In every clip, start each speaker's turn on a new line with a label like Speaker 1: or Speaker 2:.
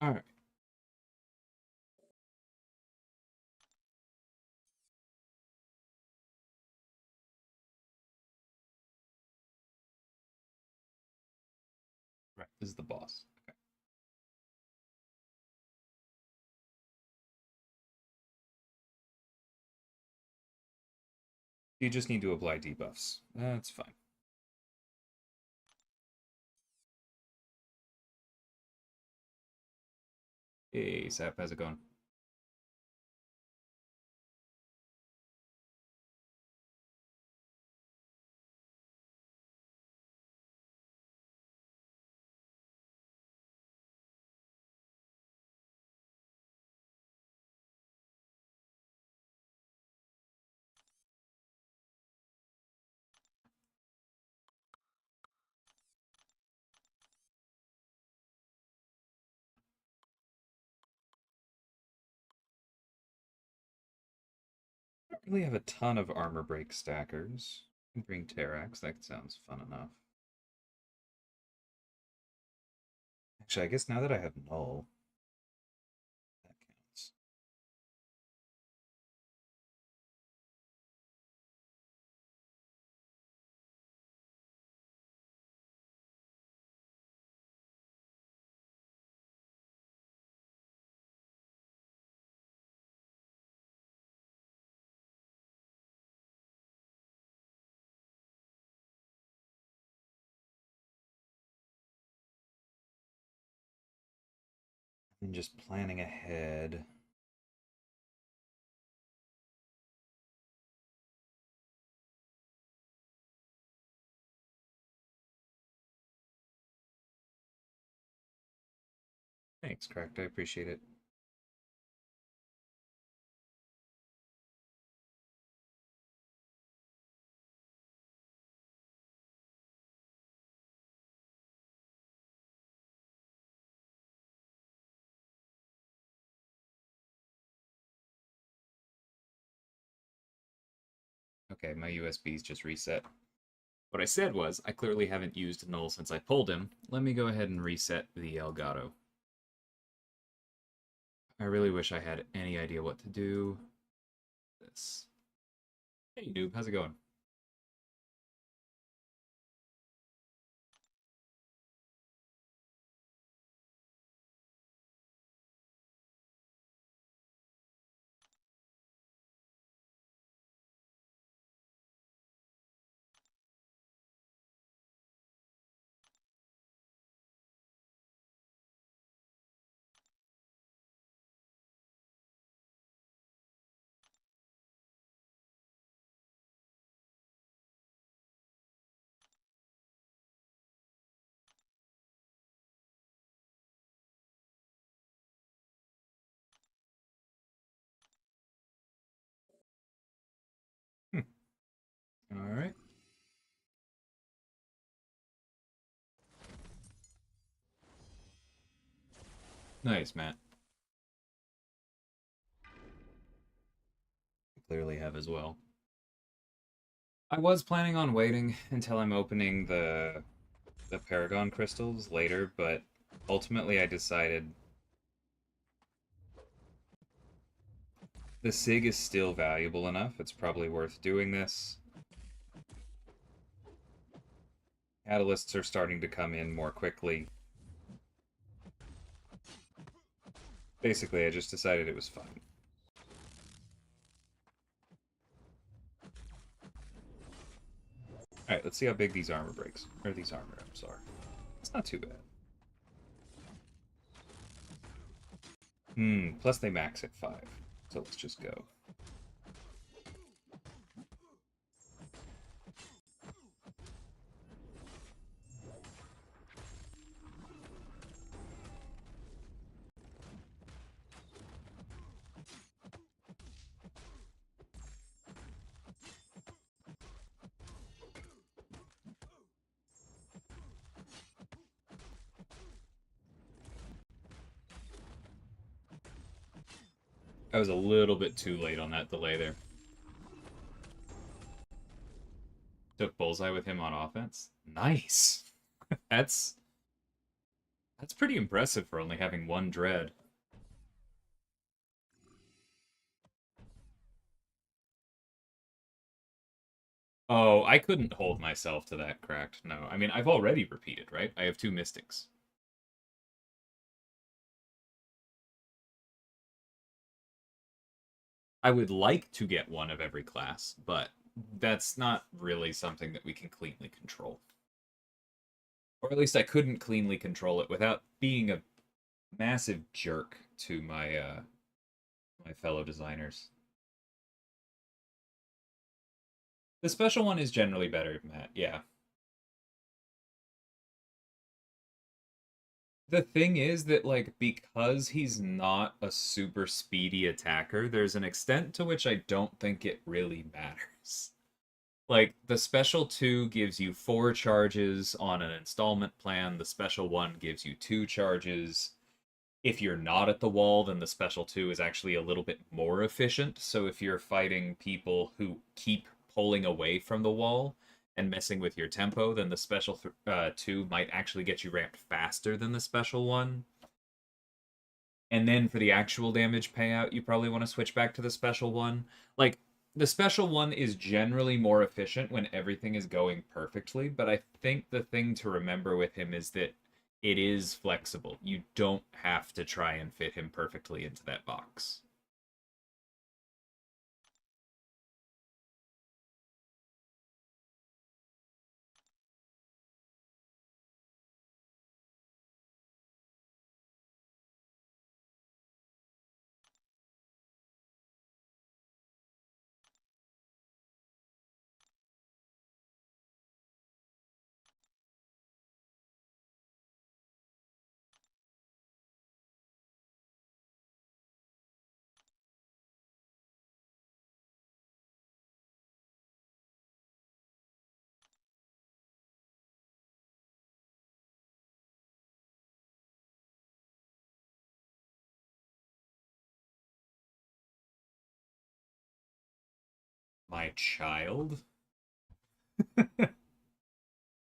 Speaker 1: All right. Right, this is the boss. Okay. You just need to apply debuffs. That's fine. Hey, Sap, how's it going? I don't really have a ton of armor break stackers. I can bring Terrax, that sounds fun enough. Actually, I guess now that I have Null, that counts. And just planning ahead. Thanks, Cracked. I appreciate it. Okay, my USB's just reset. What I said was, I clearly haven't used Null since I pulled him. Let me go ahead and reset the Elgato. I really wish I had any idea what to do. This. Hey, noob, how's it going? All right. Nice, Matt. Clearly have as well. I was planning on waiting until I'm opening the Paragon crystals later, but ultimately I decided the SIG is still valuable enough. It's probably worth doing this. Catalysts are starting to come in more quickly. Basically, I just decided it was fun. Alright, let's see how big these armor breaks. Or these armor ups are. It's not too bad. Plus they max at 5. So let's just go. I was a little bit too late on that delay there. Took bullseye with him on offense. Nice. That's That's pretty impressive for only having one dread. Oh, I couldn't hold myself to that cracked. No, I mean, I've already repeated, right? I have two mystics. I would like to get one of every class, but that's not really something that we can cleanly control. Or at least I couldn't cleanly control it without being a massive jerk to my fellow designers. The special one is generally better, Matt. Yeah. The thing is that, like, because he's not a super speedy attacker, there's an extent to which I don't think it really matters. Like, the special 2 gives you 4 charges on an installment plan, the special 1 gives you 2 charges. If you're not at the wall, then the special 2 is actually a little bit more efficient. So if you're fighting people who keep pulling away from the wall and messing with your tempo, then the special 2 might actually get you ramped faster than the special 1. And then for the actual damage payout, you probably want to switch back to the special 1. Like, the special 1 is generally more efficient when everything is going perfectly, but I think the thing to remember with him is that it is flexible. You don't have to try and fit him perfectly into that box. My child? As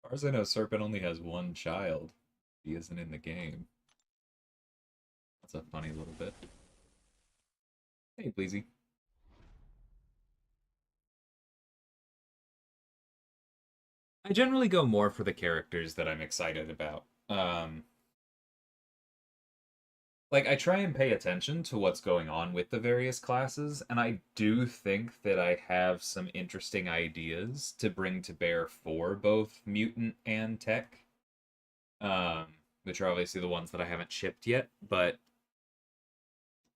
Speaker 1: far as I know, Serpent only has one child. He isn't in the game. That's a funny little bit. Hey, Bleezy. I generally go more for the characters that I'm excited about. Like, I try and pay attention to what's going on with the various classes, and I do think that I have some interesting ideas to bring to bear for both mutant and tech, um, which are obviously the ones that I haven't shipped yet, but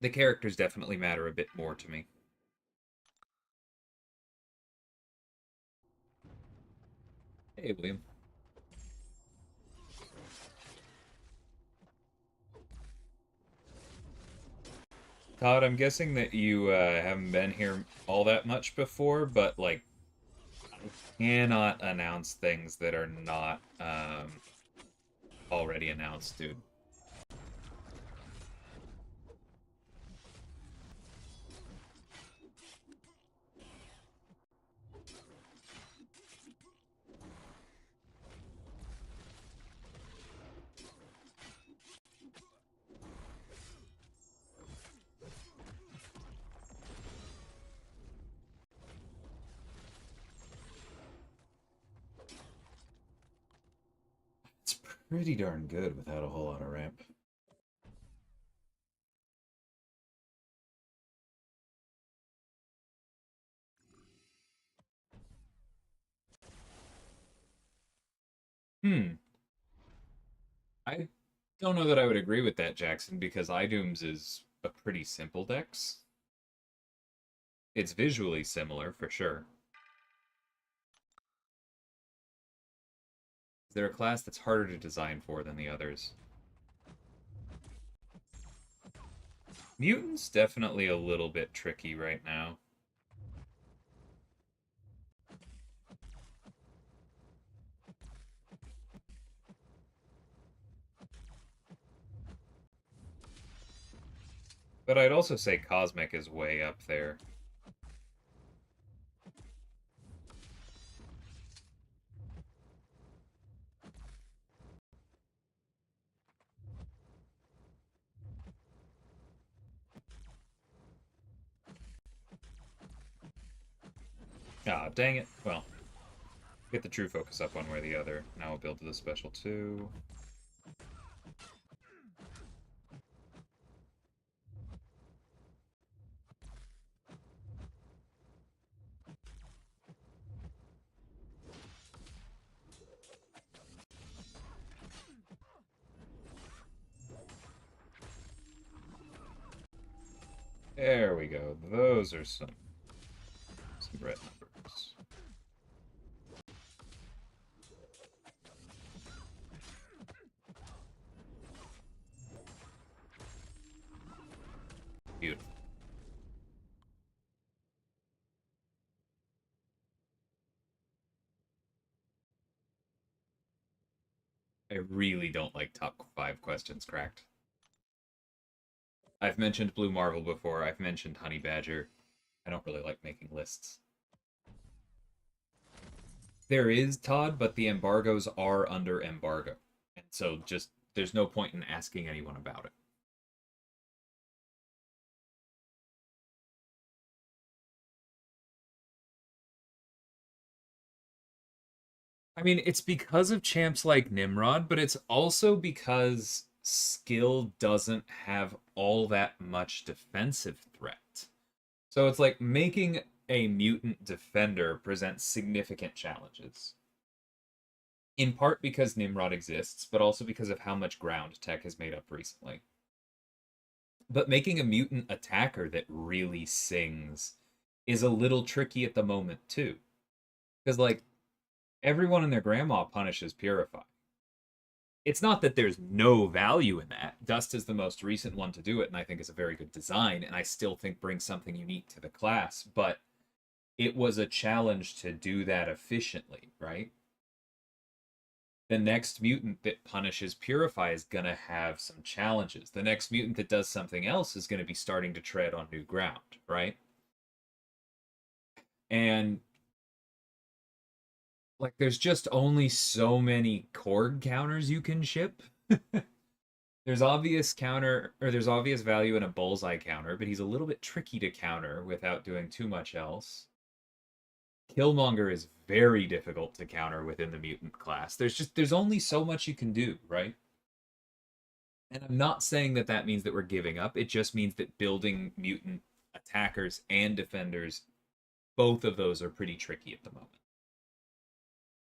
Speaker 1: the characters definitely matter a bit more to me. Hey, William. Todd, I'm guessing that you haven't been here all that much before, but like, cannot announce things that are not already announced, dude. It's pretty darn good without a whole lot of ramp. Hmm. I don't know that I would agree with that, Jackson, because iDooms is a pretty simple dex. It's visually similar, for sure. They're a class that's harder to design for than the others. Mutant's definitely a little bit tricky right now. But I'd also say Cosmic is way up there. Ah, dang it. Well, get the true focus up one way or the other. Now we'll build to the special 2. There we go. Those are some red numbers. Beautiful. I really don't like top 5 questions cracked. I've mentioned Blue Marvel before. I've mentioned Honey Badger. I don't really like making lists. There is Todd, but the embargoes are under embargo. And so just there's no point in asking anyone about it. I mean, it's because of champs like Nimrod, but it's also because skill doesn't have all that much defensive threat. So it's like making a mutant defender presents significant challenges. In part because Nimrod exists, but also because of how much ground tech has made up recently. But making a mutant attacker that really sings is a little tricky at the moment, too. Because, like, everyone and their grandma punishes Purify. It's not that there's no value in that. Dust is the most recent one to do it, and I think is a very good design, and I still think brings something unique to the class, but it was a challenge to do that efficiently, right? The next mutant that punishes Purify is going to have some challenges. The next mutant that does something else is going to be starting to tread on new ground, right? And like there's just only so many Korg counters you can ship. There's obvious counter or there's obvious value in a bullseye counter, but he's a little bit tricky to counter without doing too much else. Killmonger is very difficult to counter within the mutant class. There's only so much you can do, right? And I'm not saying that that means that we're giving up. It just means that building mutant attackers and defenders, both of those are pretty tricky at the moment.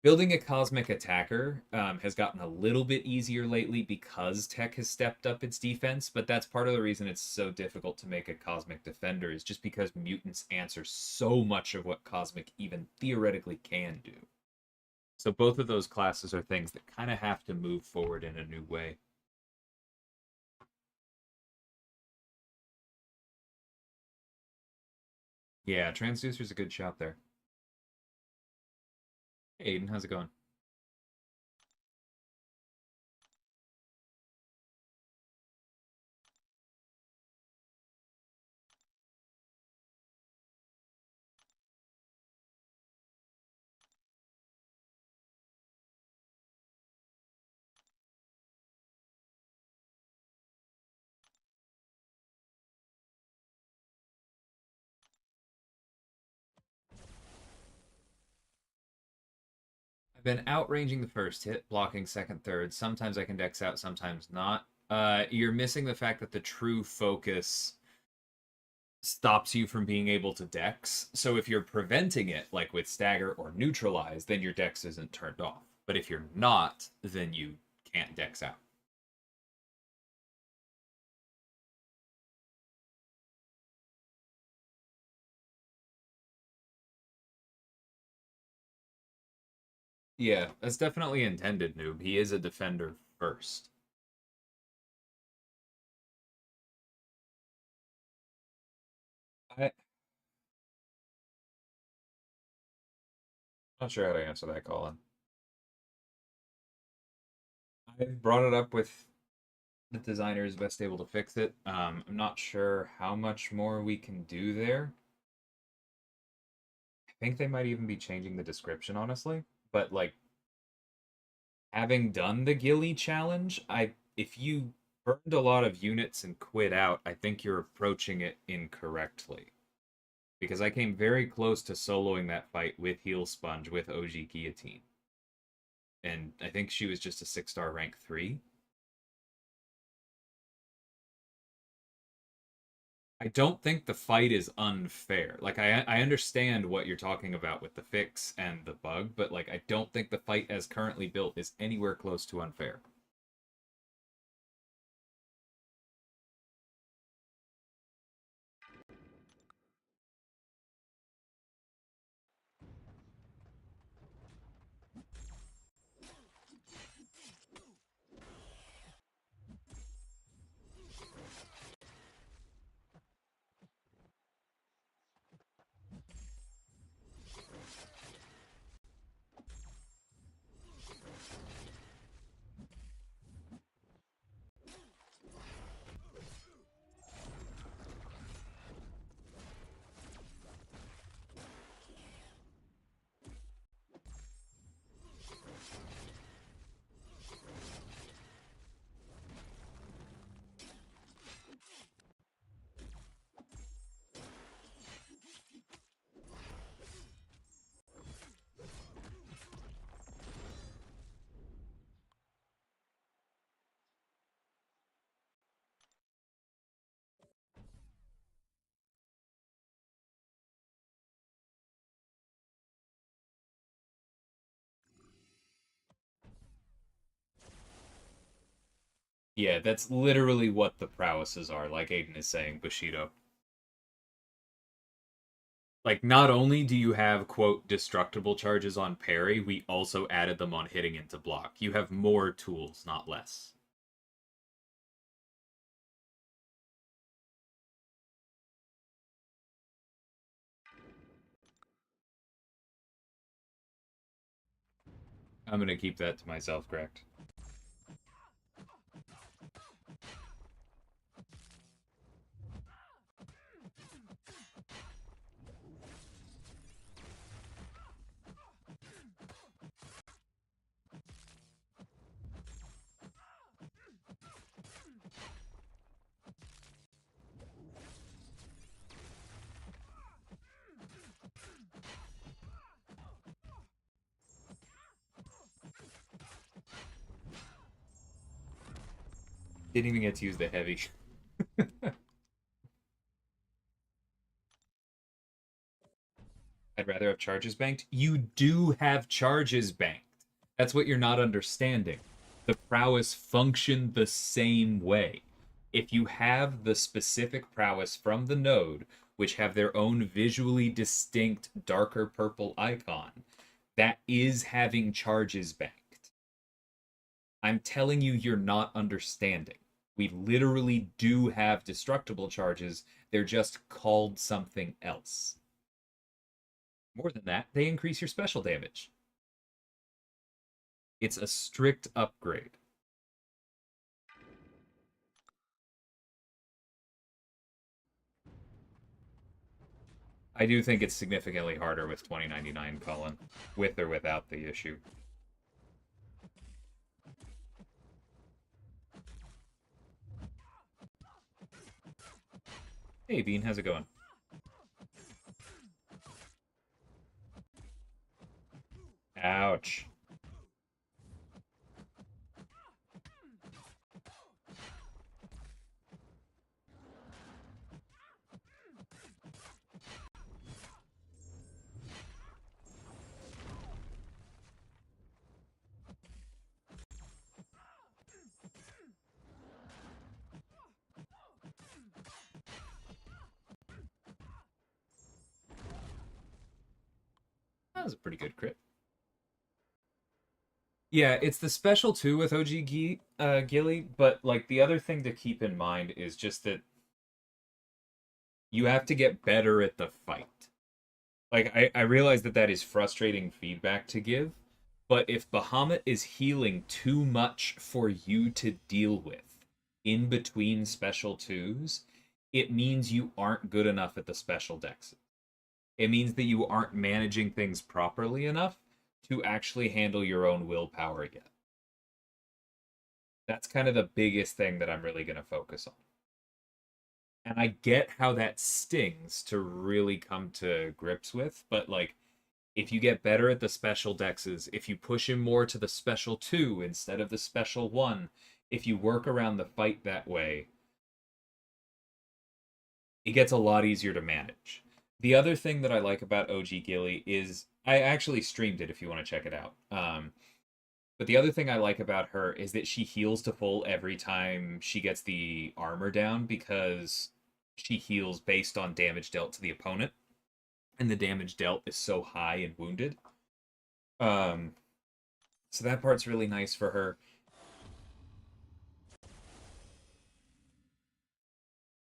Speaker 1: Building a cosmic attacker has gotten a little bit easier lately because tech has stepped up its defense, but that's part of the reason it's so difficult to make a cosmic defender is just because mutants answer so much of what cosmic even theoretically can do. So both of those classes are things that kind of have to move forward in a new way. Yeah, Transducer's a good shot there. Hey, Aiden, how's it going? I've been outranging the first hit, blocking second, third. Sometimes I can dex out, sometimes not. You're missing the fact that the true focus stops you from being able to dex. So if you're preventing it, like with stagger or neutralize, then your dex isn't turned off. But if you're not, then you can't dex out. Yeah, that's definitely intended, noob. He is a defender first. I'm not sure how to answer that, Colin. I brought it up with the designer is best able to fix it. I'm not sure how much more we can do there. I think they might even be changing the description, honestly. But like having done the Gilly challenge, I if you burned a lot of units and quit out, I think you're approaching it incorrectly. because I came very close to soloing that fight with Heal Sponge with OG Guillotine. And I think she was just a 6-star rank 3. I don't think the fight is unfair. Like I understand what you're talking about with the fix and the bug, but like I don't think the fight as currently built is anywhere close to unfair. Yeah, that's literally what the prowesses are, like Aiden is saying, Bushido. Like, not only do you have, quote, destructible charges on parry, we also added them on hitting into block. You have more tools, not less. I'm gonna keep that to myself, correct? Didn't even get to use the heavy. I'd rather have charges banked. You do have charges banked. That's what you're not understanding. The prowess function the same way. If you have the specific prowess from the node, which have their own visually distinct darker purple icon, that is having charges banked. I'm telling you, you're not understanding. We literally do have destructible charges, they're just called something else. More than that, they increase your special damage. It's a strict upgrade. I do think it's significantly harder with 2099, Colin, with or without the issue. Hey, Bean, how's it going? Ouch. That was a pretty good crit. Yeah, it's the special too with OG Gilly, but like the other thing to keep in mind is just that you have to get better at the fight. Like I realize that that is frustrating feedback to give, but if Bahamut is healing too much for you to deal with in between special twos, it means you aren't good enough at the special decks. It means that you aren't managing things properly enough to actually handle your own willpower yet. That's kind of the biggest thing that I'm really going to focus on. And I get how that stings to really come to grips with, but like if you get better at the special dexes, if you push him more to the special 2 instead of the special 1, if you work around the fight that way, it gets a lot easier to manage. The other thing that I like about OG Gilly is I actually streamed it if you want to check it out. But the other thing I like about her is that she heals to full every time she gets the armor down because she heals based on damage dealt to the opponent, and the damage dealt is so high and wounded. Um, so that part's really nice for her.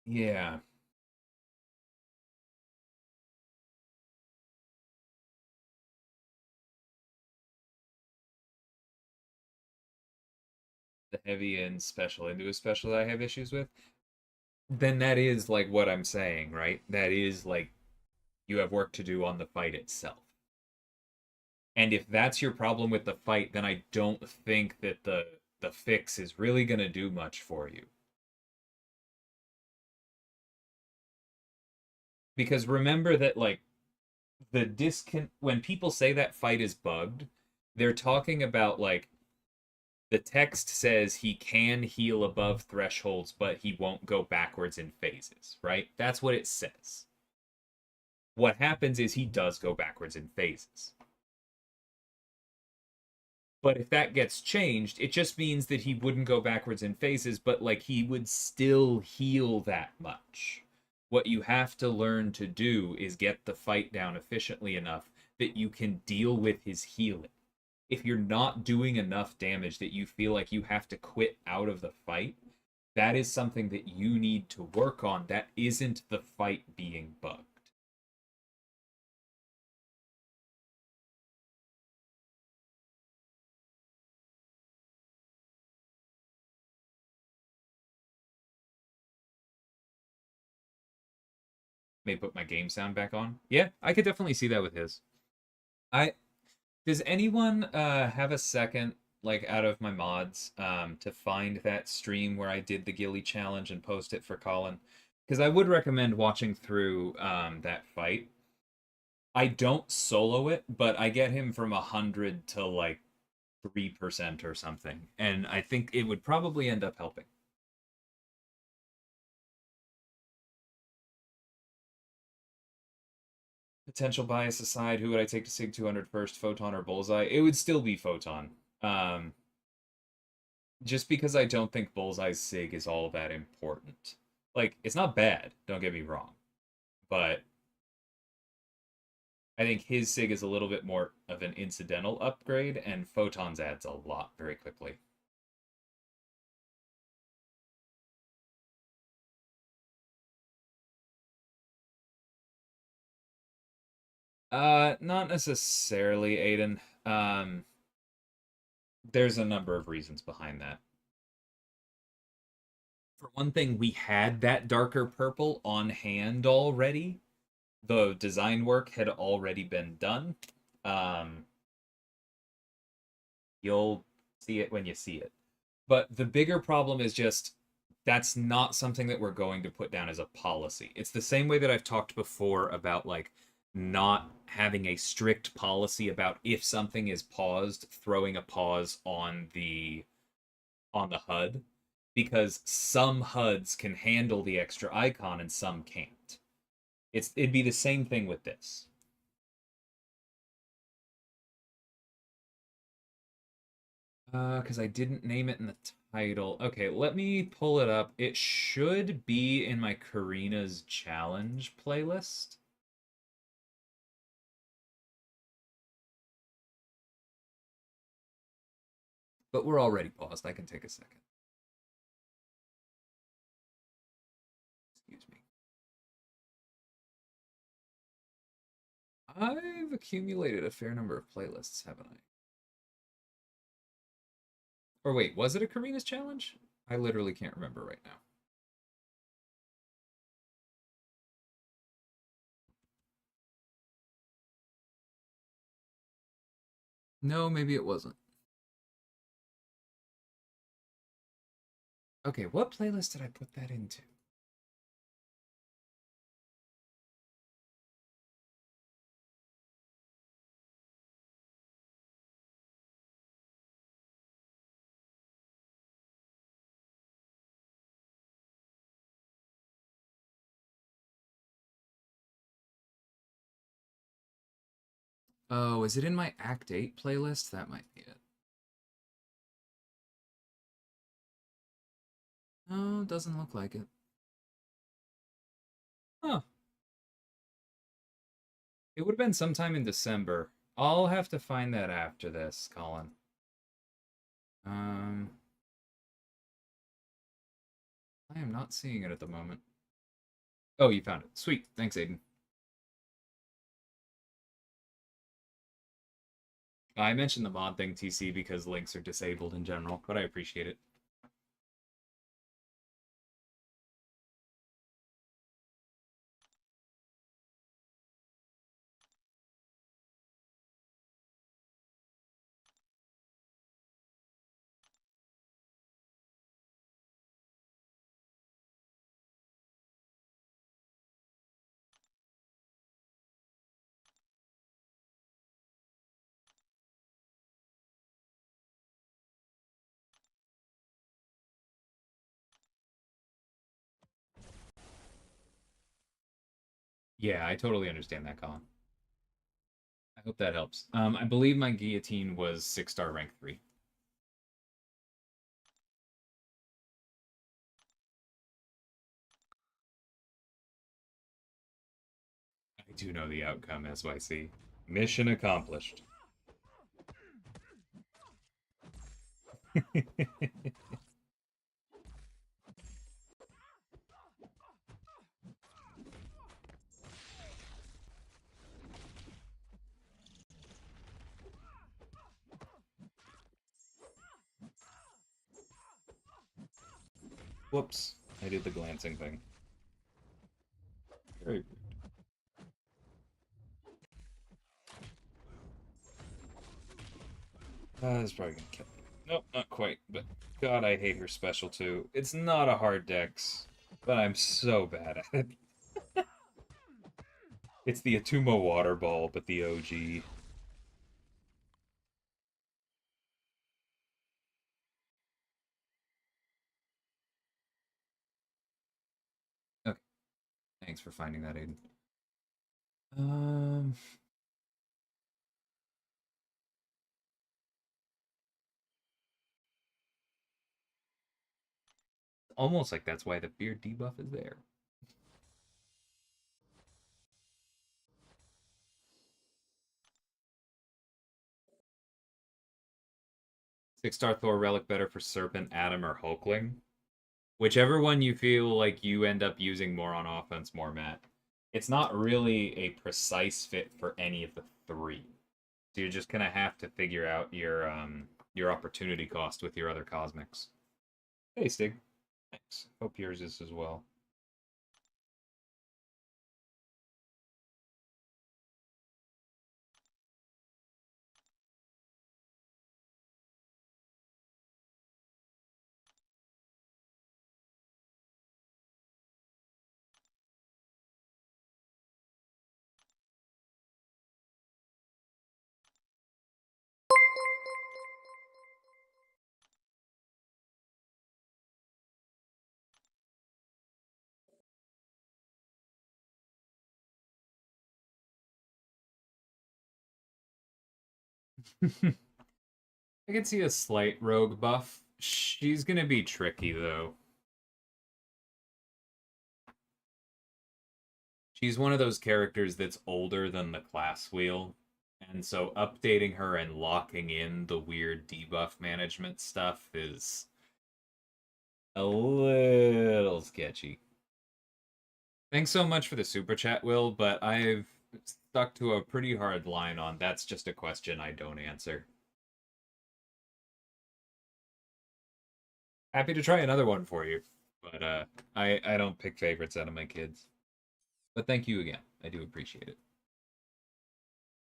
Speaker 1: Yeah, the heavy and special into a special that I have issues with. Then that is like what I'm saying, right? That is like you have work to do on the fight itself. And if that's your problem with the fight, then I don't think that the fix is really going to do much for you. Because remember that like the discon when people say that fight is bugged, they're talking about like the text says he can heal above thresholds, but he won't go backwards in phases, right? That's what it says. What happens is he does go backwards in phases. But if that gets changed, it just means that he wouldn't go backwards in phases, but like he would still heal that much. What you have to learn to do is get the fight down efficiently enough that you can deal with his healing. If you're not doing enough damage that you feel like you have to quit out of the fight, that is something that you need to work on. That isn't the fight being bugged. May put my game sound back on. Yeah, I could definitely see that with his. I Does anyone have a second, like out of my mods, to find that stream where I did the Gilly challenge and post it for Colin? Because I would recommend watching through that fight. I don't solo it, but I get him from 100 to like 3% or something, and I think it would probably end up helping. Potential bias aside, who would I take to Sig 200 first, Photon or Bullseye? It would still be Photon. Um, just because I don't think Bullseye's Sig is all that important. Like, it's not bad, don't get me wrong, but I think his Sig is a little bit more of an incidental upgrade, and Photon's adds a lot very quickly. Not necessarily, Aiden. There's a number of reasons behind that. For one thing, we had that darker purple on hand already. The design work had already been done. Um, you'll see it when you see it. But the bigger problem is just that's not something that we're going to put down as a policy. It's the same way that I've talked before about like not having a strict policy about if something is paused, throwing a pause on the HUD because some HUDs can handle the extra icon and some can't. It'd be the same thing with this. Because I didn't name it in the title. Okay, let me pull it up. It should be in my Karina's challenge playlist. But we're already paused. I can take a second. Excuse me. I've accumulated a fair number of playlists, haven't I? Or wait, was it a Karina's challenge? I literally can't remember right now. No, maybe it wasn't. Okay, what playlist did I put that into? Oh, is it in my Act 8 playlist? That might be it. No, doesn't look like it. Huh. It would have been sometime in December. I'll have to find that after this, Colin. Um, I am not seeing it at the moment. Oh, you found it. Sweet. Thanks, Aiden. I mentioned the mod thing, TC, because links are disabled in general, but I appreciate it. Yeah, I totally understand that, Colin. I hope that helps. I believe my guillotine was 6-star rank 3. I do know the outcome, SYC. Mission accomplished. Whoops. I did the glancing thing. Very rude. That's probably gonna kill me. Nope, not quite, but God, I hate her special too. It's not a hard dex, but I'm so bad at it. It's the Atuma Water Ball, but the OG. Okay, thanks for finding that, Aiden. Um, Almost like that's why the beard debuff is there. 6-star Thor Relic better for Serpent, Adam, or Hulkling? Whichever one you feel like you end up using more on offense, more Matt. It's not really a precise fit for any of the three. So you're just gonna have to figure out your opportunity cost with your other cosmics. Hey Stig. Thanks. Hope yours is as well. I can see a slight rogue buff. She's gonna be tricky though. She's one of those characters that's older than the class wheel. And so updating her and locking in the weird debuff management stuff is a little sketchy. Thanks so much for the super chat, Will, but I've stuck to a pretty hard line on that's just a question I don't answer. Happy to try another one for you, but I don't pick favorites out of my kids. But thank you again. I do appreciate it.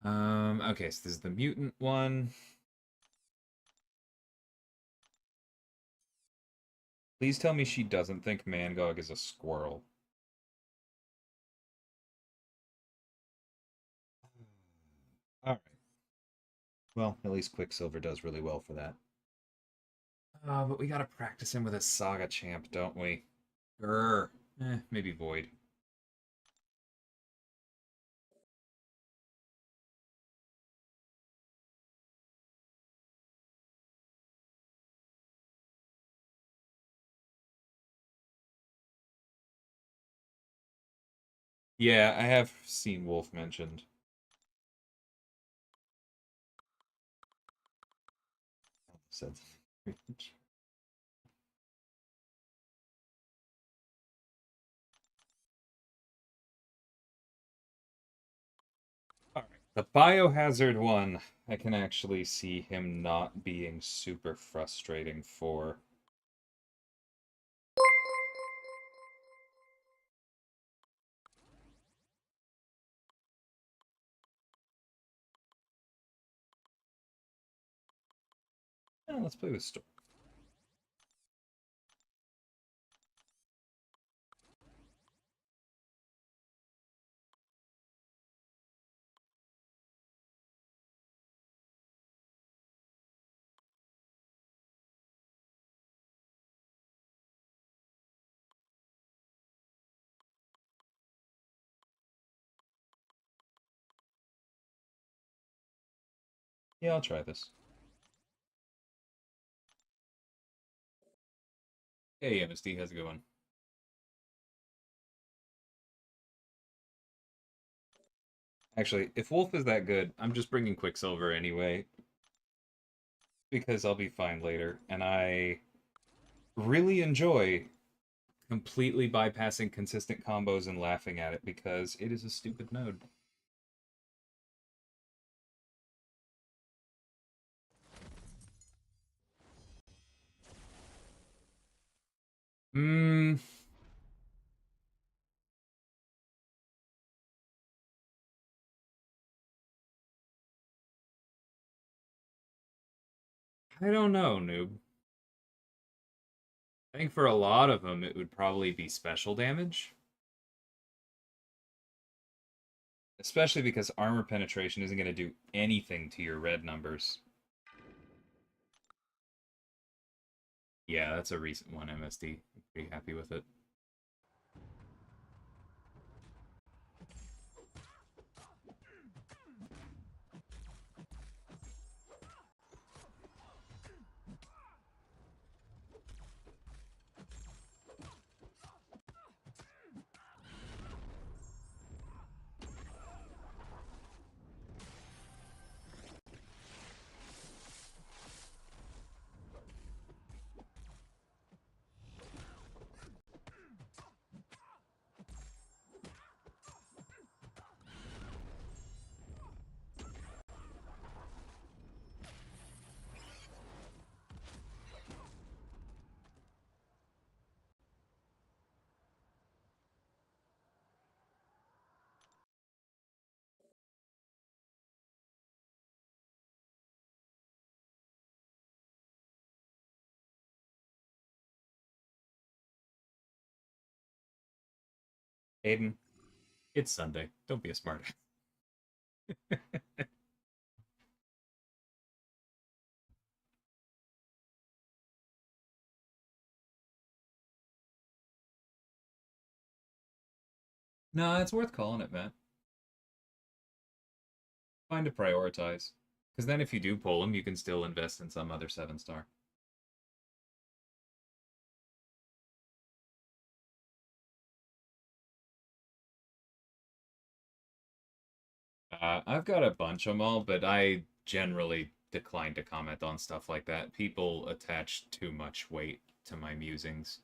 Speaker 1: Okay, so this is the mutant one. Please tell me she doesn't think Mangog is a squirrel. All right. Well, at least Quicksilver does really well for that. But we gotta practice him with a Saga champ, don't we? Grr. Maybe Void. Yeah, I have seen Wolf mentioned. Said All right. The biohazard one, I can actually see him not being super frustrating for. Let's play with Storm. Yeah, I'll try this. Hey, MSD, how's it going? Actually, if Wolf is that good, I'm just bringing Quicksilver anyway, because I'll be fine later, and I really enjoy completely bypassing consistent combos and laughing at it because it is a stupid node. Hmm, I don't know, noob. I think for a lot of them, it would probably be special damage. Especially because armor penetration isn't going to do anything to your red numbers. Yeah, that's a recent one, MSD. I'm pretty happy with it. Aiden, it's Sunday. Don't be a smart. No, it's worth calling it, man. Find to prioritize. Because then if you do pull them, you can still invest in some other 7-star. I've got a bunch of them all, but I generally decline to comment on stuff like that. People attach too much weight to my musings.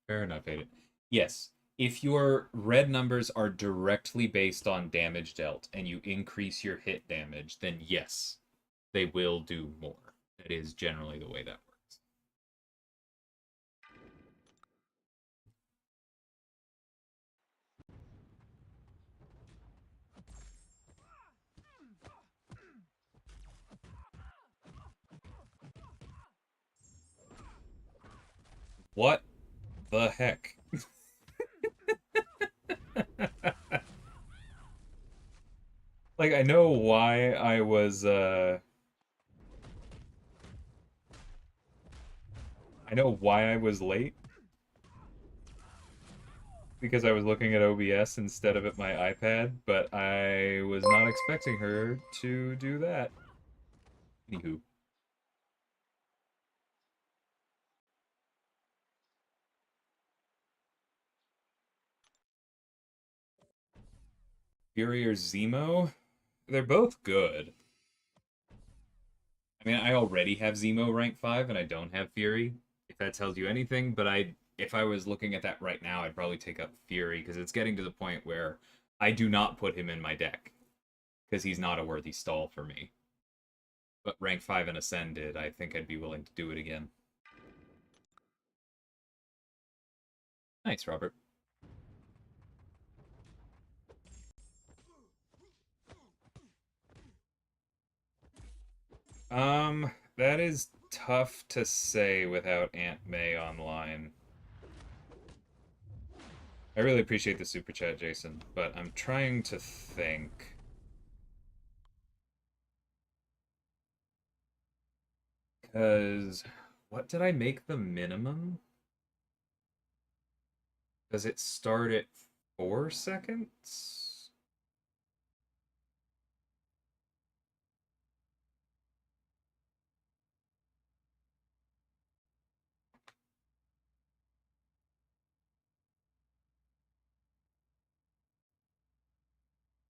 Speaker 1: Fair enough, Aiden. Yes, if your red numbers are directly based on damage dealt and you increase your hit damage, then yes, they will do more. That is generally the way that works. What? the heck? Like, I know why I know why I was late, because I was looking at OBS instead of at my iPad, but I was not expecting her to do that. Anywho. Fury or Zemo? They're both good. I mean, I already have Zemo rank 5 and I don't have Fury, if that tells you anything, but if I was looking at that right now, I'd probably take up Fury because it's getting to the point where I do not put him in my deck because he's not a worthy stall for me. But rank 5 and Ascended, I think I'd be willing to do it again. Nice, Robert. That is tough to say without Aunt May online. I really appreciate the super chat, Jason, but I'm trying to think. Because what did I make the minimum? Does it start at 4 seconds?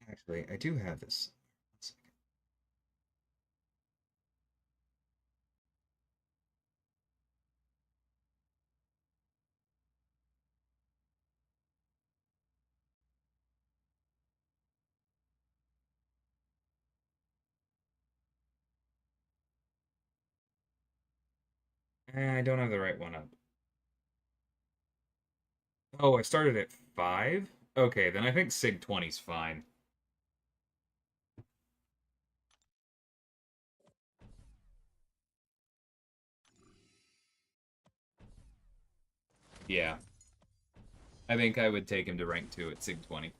Speaker 1: Actually, I do have this. I don't have the right one up. Oh, I started at 5? Okay, then I think Sig 20 is fine. Yeah. I think I would take him to rank 2 at Sig 20. I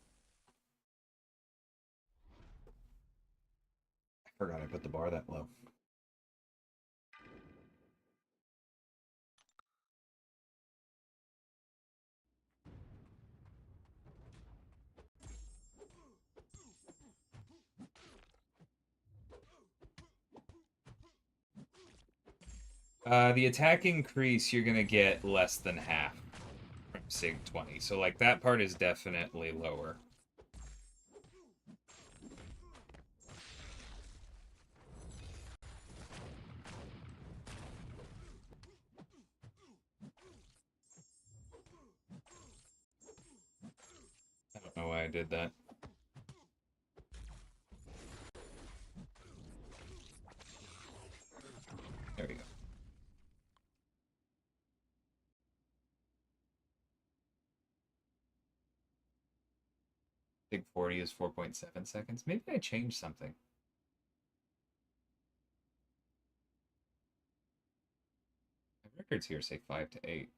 Speaker 1: forgot I put the bar that low. The attack increase, you're gonna get less than half from Sig 20. So, like, that part is definitely lower. I don't know why I did that. There we go. Sig 40 is 4.7 seconds. Maybe I changed something. My records here say 5 to 8.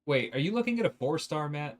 Speaker 1: Wait, are you looking at a 4-star, Matt?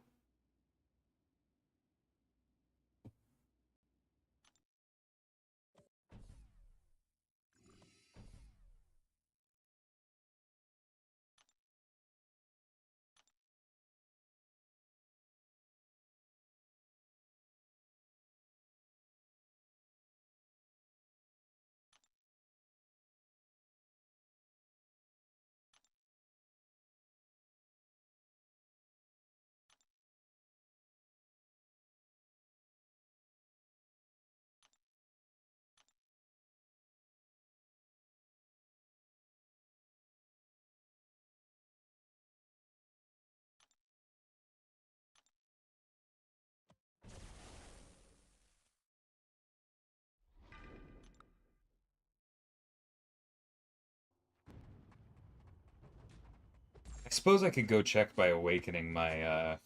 Speaker 1: I suppose I could go check by awakening my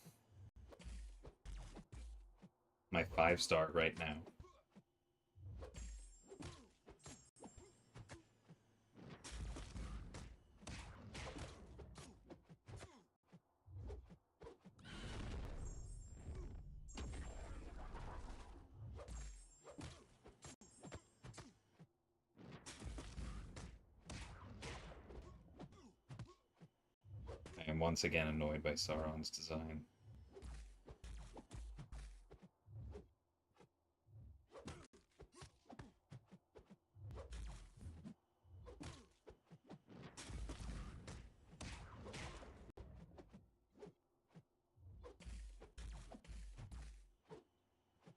Speaker 1: my 5-star right now. I am once again annoyed by Sauron's design.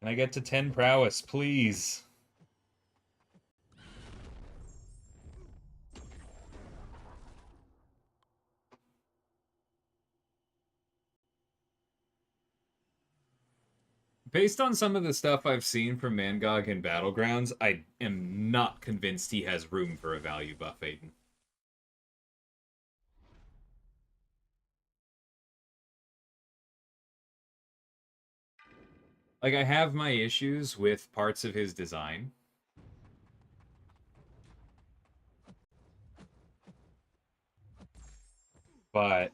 Speaker 1: Can I get to 10 prowess, please? Based on some of the stuff I've seen from Mangog in Battlegrounds, I am not convinced he has room for a value buff, Aiden. Like, I have my issues with parts of his design. But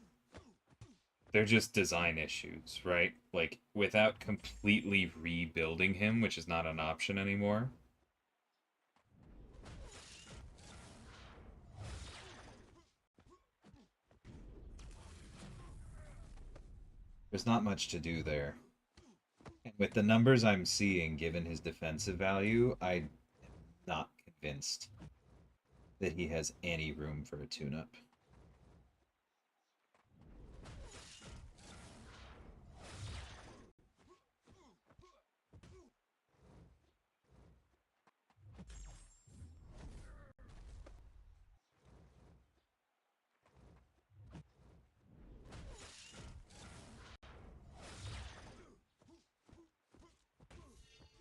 Speaker 1: they're just design issues, right? Like, without completely rebuilding him, which is not an option anymore. There's not much to do there. And with the numbers I'm seeing, given his defensive value, I'm not convinced that he has any room for a tune-up.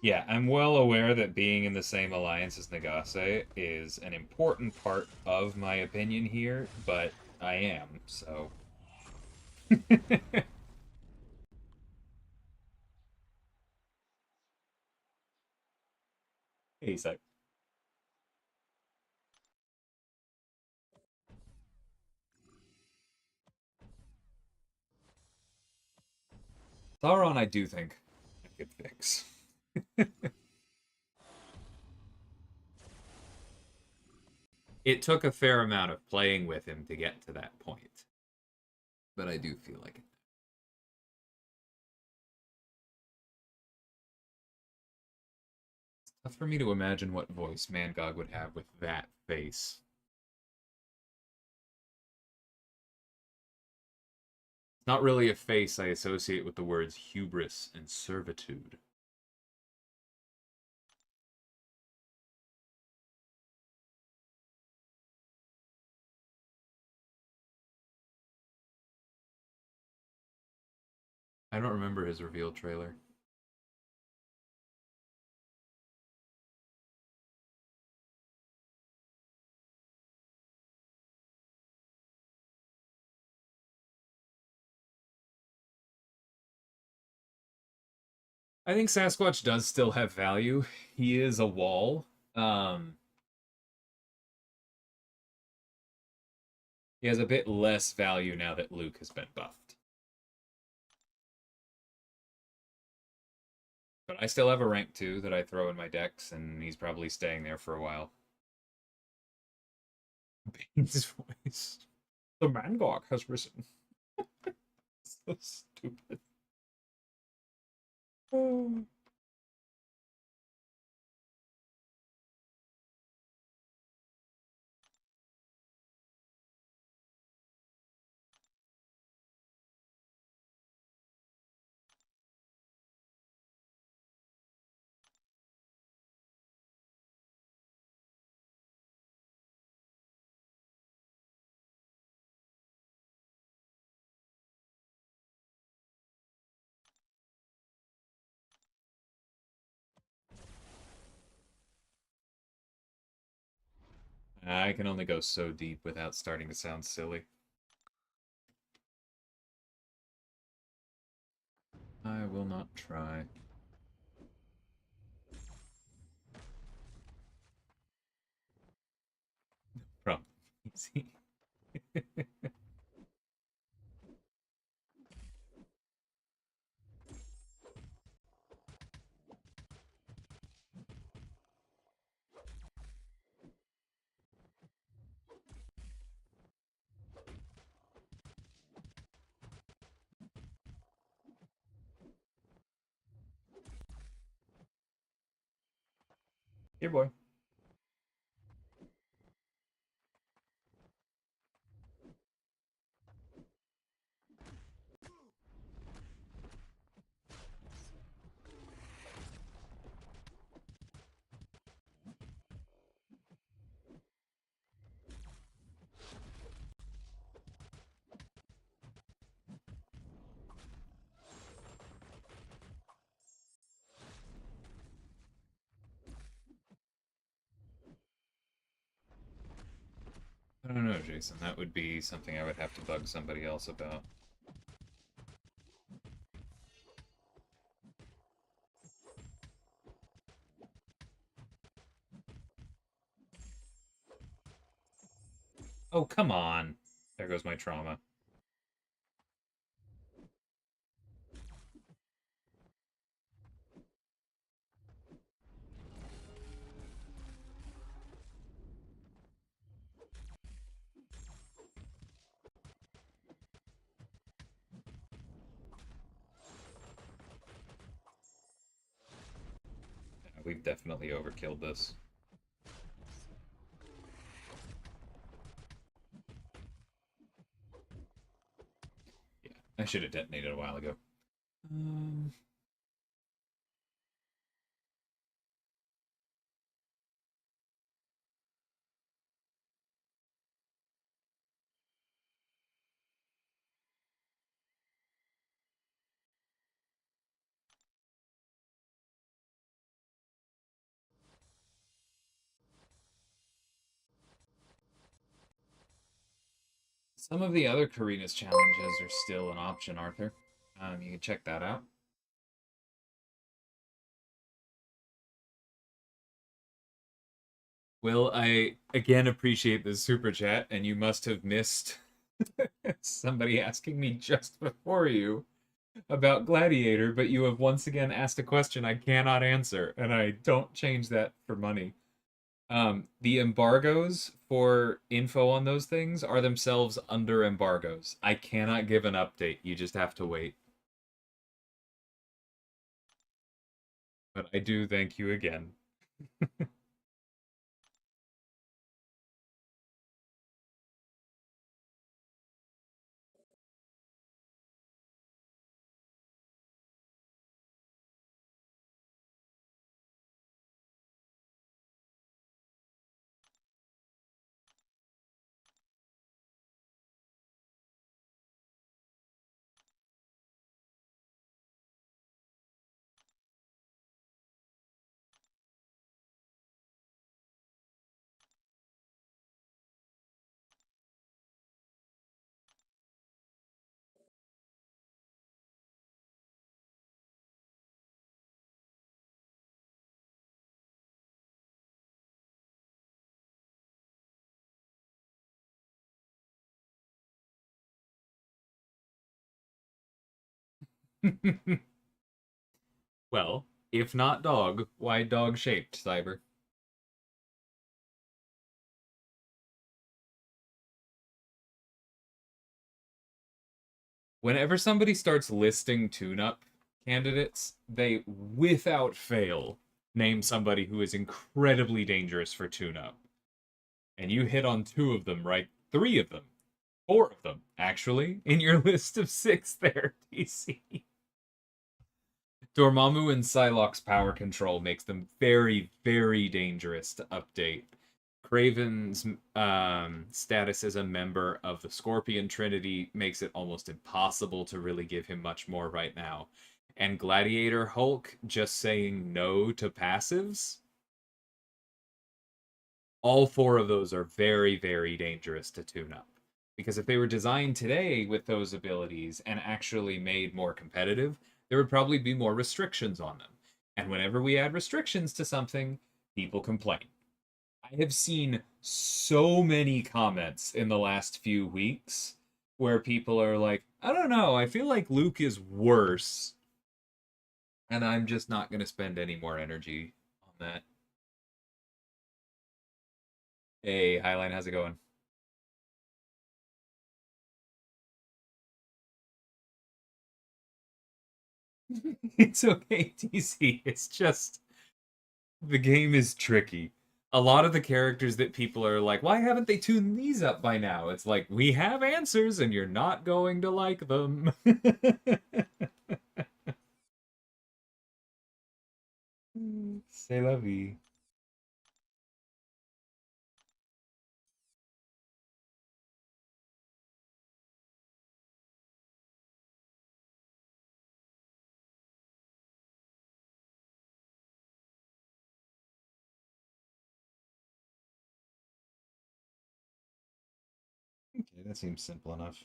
Speaker 1: Yeah, I'm well aware that being in the same alliance as Nagase is an important part of my opinion here, but I am, so. Hey, sec. Sauron, I do think I could fix. It took a fair amount of playing with him to get to that point, but I do feel like it. It's tough for me to imagine what voice Mangog would have with that face. It's not really a face I associate with the words hubris and servitude. I don't remember his reveal trailer. I think Sasquatch does still have value. He is a wall. He has a bit less value now that Luke has been buffed. But I still have a rank 2 that I throw in my decks, and he's probably staying there for a while. Bane's voice. The Mangog has risen. So stupid. Oh. I can only go so deep without starting to sound silly. I will not try. Problem easy. Here, boy. I don't know, Jason. That would be something I would have to bug somebody else about. Oh, come on. There goes my trauma. Yeah, we've definitely overkilled this. Yeah, I should have detonated a while ago. Um, some of the other Karina's challenges are still an option, Arthur. You can check that out. Will, I again appreciate the super chat, and you must have missed somebody asking me just before you about Gladiator, but you have once again asked a question I cannot answer, and I don't change that for money. The embargoes for info on those things are themselves under embargoes. I cannot give an update. You just have to wait. But I do thank you again. Well, if not dog, why dog shaped, Cyber? Whenever somebody starts listing tune-up candidates, they without fail name somebody who is incredibly dangerous for tune-up. And you hit on two of them, right? Three of them. Four of them, actually, in your list of six there, DC. Dormammu and Psylocke's power control makes them very, very dangerous to update. Craven's status as a member of the Scorpion Trinity makes it almost impossible to really give him much more right now. And Gladiator Hulk just saying no to passives. All four of those are very, very dangerous to tune up. Because if they were designed today with those abilities and actually made more competitive, there would probably be more restrictions on them. And whenever we add restrictions to something, people complain. I have seen so many comments in the last few weeks where people are like, I don't know, I feel like Luke is worse. And I'm just not going to spend any more energy on that. Hey, Highline, how's it going? It's okay, TC. It's just the game is tricky. A lot of the characters that people are like, why haven't they tuned these up by now? It's like, we have answers and you're not going to like them. C'est la vie. Okay, that seems simple enough.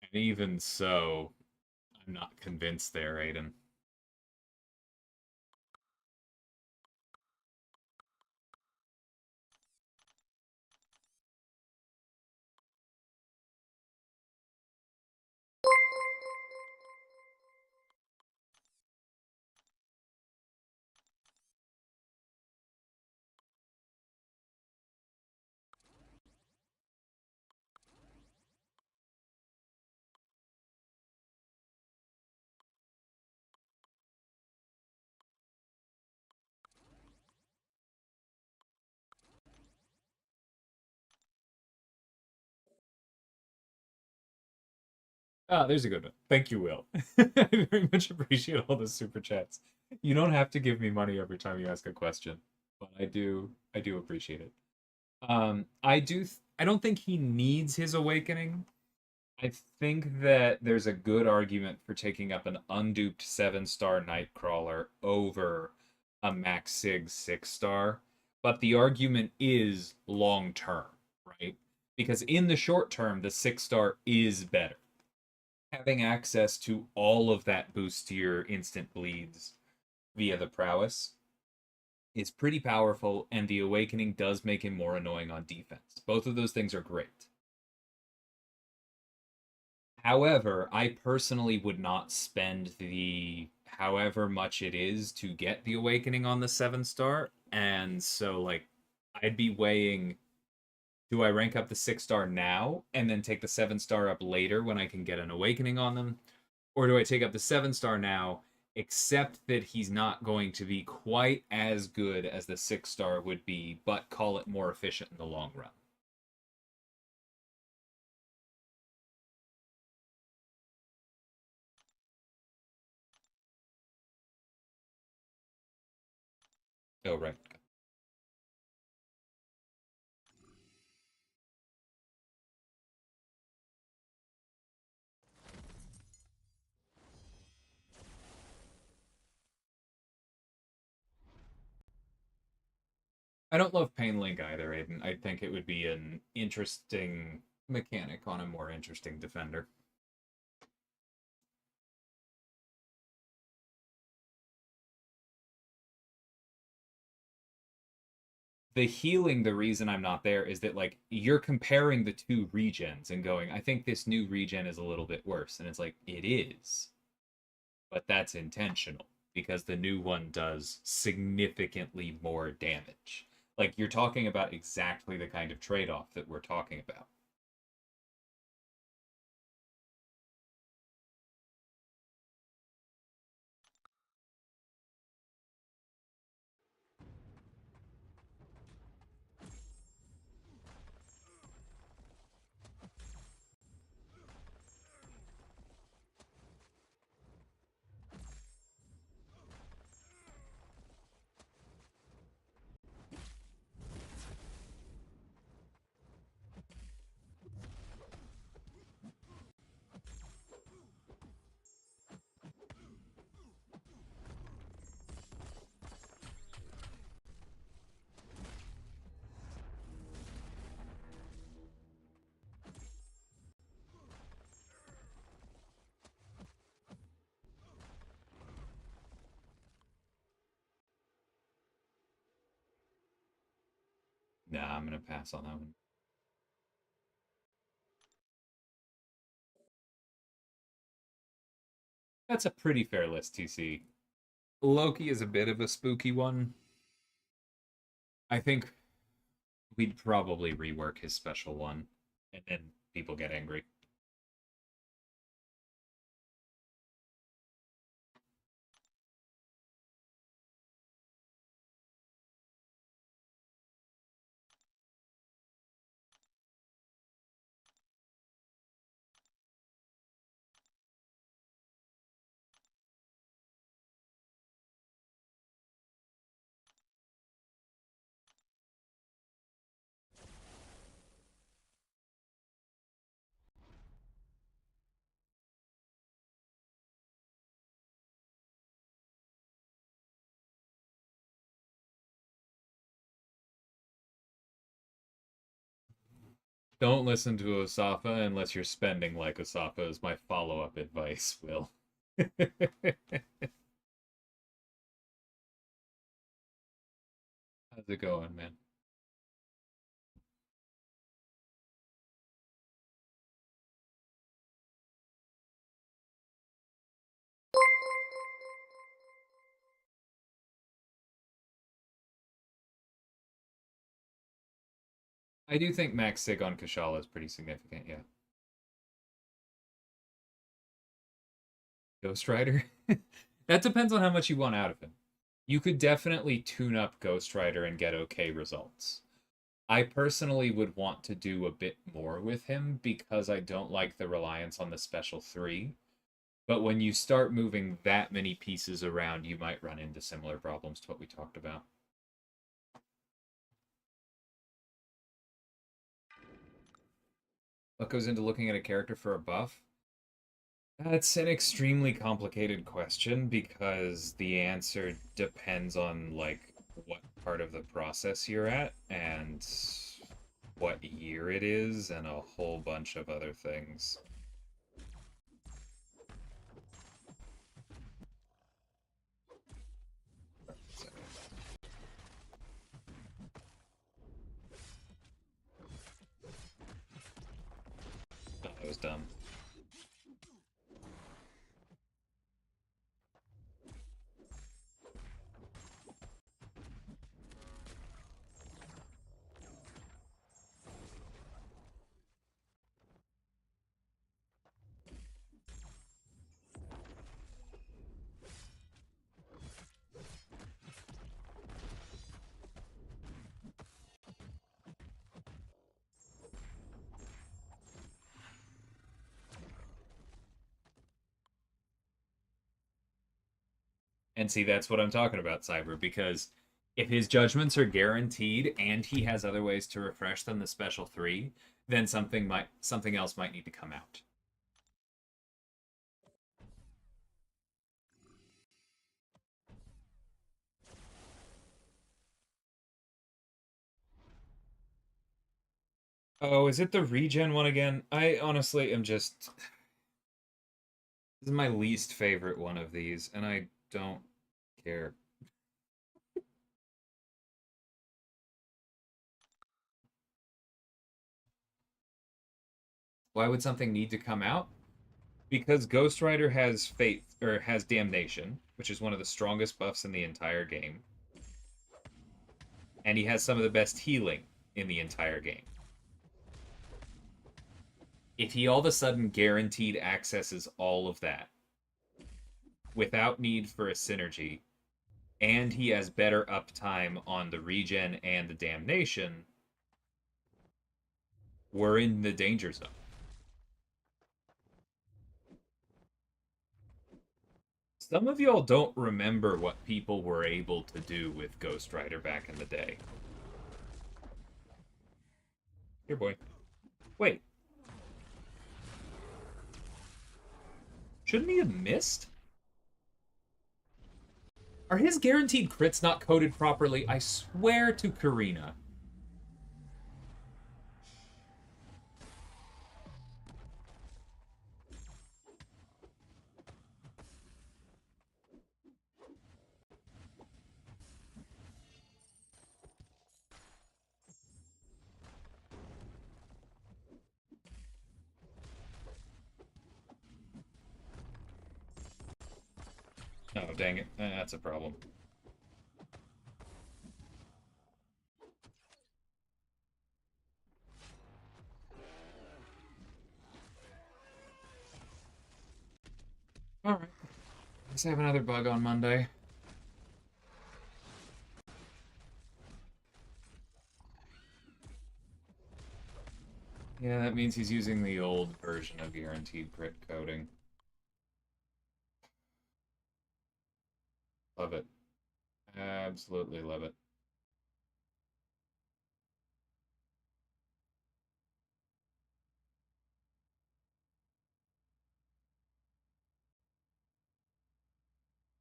Speaker 1: And even so, I'm not convinced there, Aiden. Ah, there's a good one. Thank you, Will. I very much appreciate all the super chats. You don't have to give me money every time you ask a question, but I do appreciate it. I don't think he needs his awakening. I think that there's a good argument for taking up an unduped 7-star Nightcrawler over a max sig 6-star, but the argument is long term, right? Because in the short term, the 6-star is better. Having access to all of that boost to your instant bleeds via the prowess is pretty powerful, and the awakening does make him more annoying on defense. Both of those things are great. However, I personally would not spend the however much it is to get the awakening on the 7-star, and so like I'd be weighing, do I rank up the 6-star now and then take the 7-star up later when I can get an awakening on them? Or do I take up the 7-star now, except that he's not going to be quite as good as the 6-star would be, but call it more efficient in the long run? Oh, right. I don't love Pain Link either, Aiden. I think it would be an interesting mechanic on a more interesting defender. The healing, the reason I'm not there is that like you're comparing the two regens and going, I think this new regen is a little bit worse. And it's like, it is. But that's intentional because the new one does significantly more damage. Like you're talking about exactly the kind of trade-off that we're talking about. Nah, I'm gonna pass on that one. That's a pretty fair list, TC. Loki is a bit of a spooky one. I think we'd probably rework his special one, and then people get angry. Don't listen to Osafa unless you're spending like Osafa is my follow-up advice, Will. How's it going, man? I do think Max Sig on Kashala is pretty significant, yeah. Ghost Rider? That depends on how much you want out of him. You could definitely tune up Ghost Rider and get okay results. I personally would want to do a bit more with him because I don't like the reliance on the special 3. But when you start moving that many pieces around, you might run into similar problems to what we talked about. What goes into looking at a character for a buff? That's an extremely complicated question because the answer depends on like what part of the process you're at and what year it is and a whole bunch of other things. Oh, that was dumb. And see, that's what I'm talking about, Cyber, because if his judgments are guaranteed and he has other ways to refresh than the special 3, then something else might need to come out. Oh, is it the regen one again? I honestly am just this is my least favorite one of these, and I don't care. Why would something need to come out? Because Ghost Rider has Faith or has Damnation, which is one of the strongest buffs in the entire game. And he has some of the best healing in the entire game. If he all of a sudden guaranteed accesses all of that without need for a synergy, and he has better uptime on the regen and the damnation, we're in the danger zone. Some of y'all don't remember what people were able to do with Ghost Rider back in the day. Here, boy. Wait. Shouldn't he have missed? Are his guaranteed crits not coded properly? I swear to Karina. Oh, dang it. That's a problem. Alright. Let's have another bug on Monday. Yeah, that means he's using the old version of guaranteed crit coding. Love it. Absolutely love it.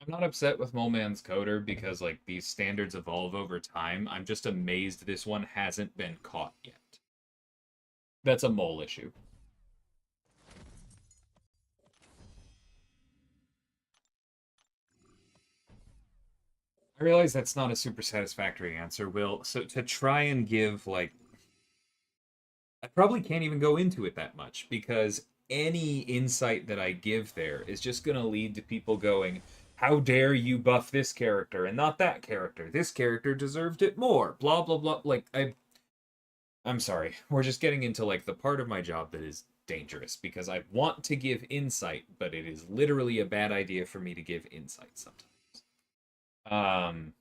Speaker 1: I'm not upset with Mole Man's coder because like these standards evolve over time. I'm just amazed this one hasn't been caught yet. That's a mole issue. I realize that's not a super satisfactory answer, Will. So to try and give like I probably can't even go into it that much because any insight that I give there is just going to lead to people going, "How dare you buff this character and not that character? This character deserved it more." Blah blah blah. Like I'm sorry. We're just getting into like the part of my job that is dangerous because I want to give insight, but it is literally a bad idea for me to give insight sometimes. Um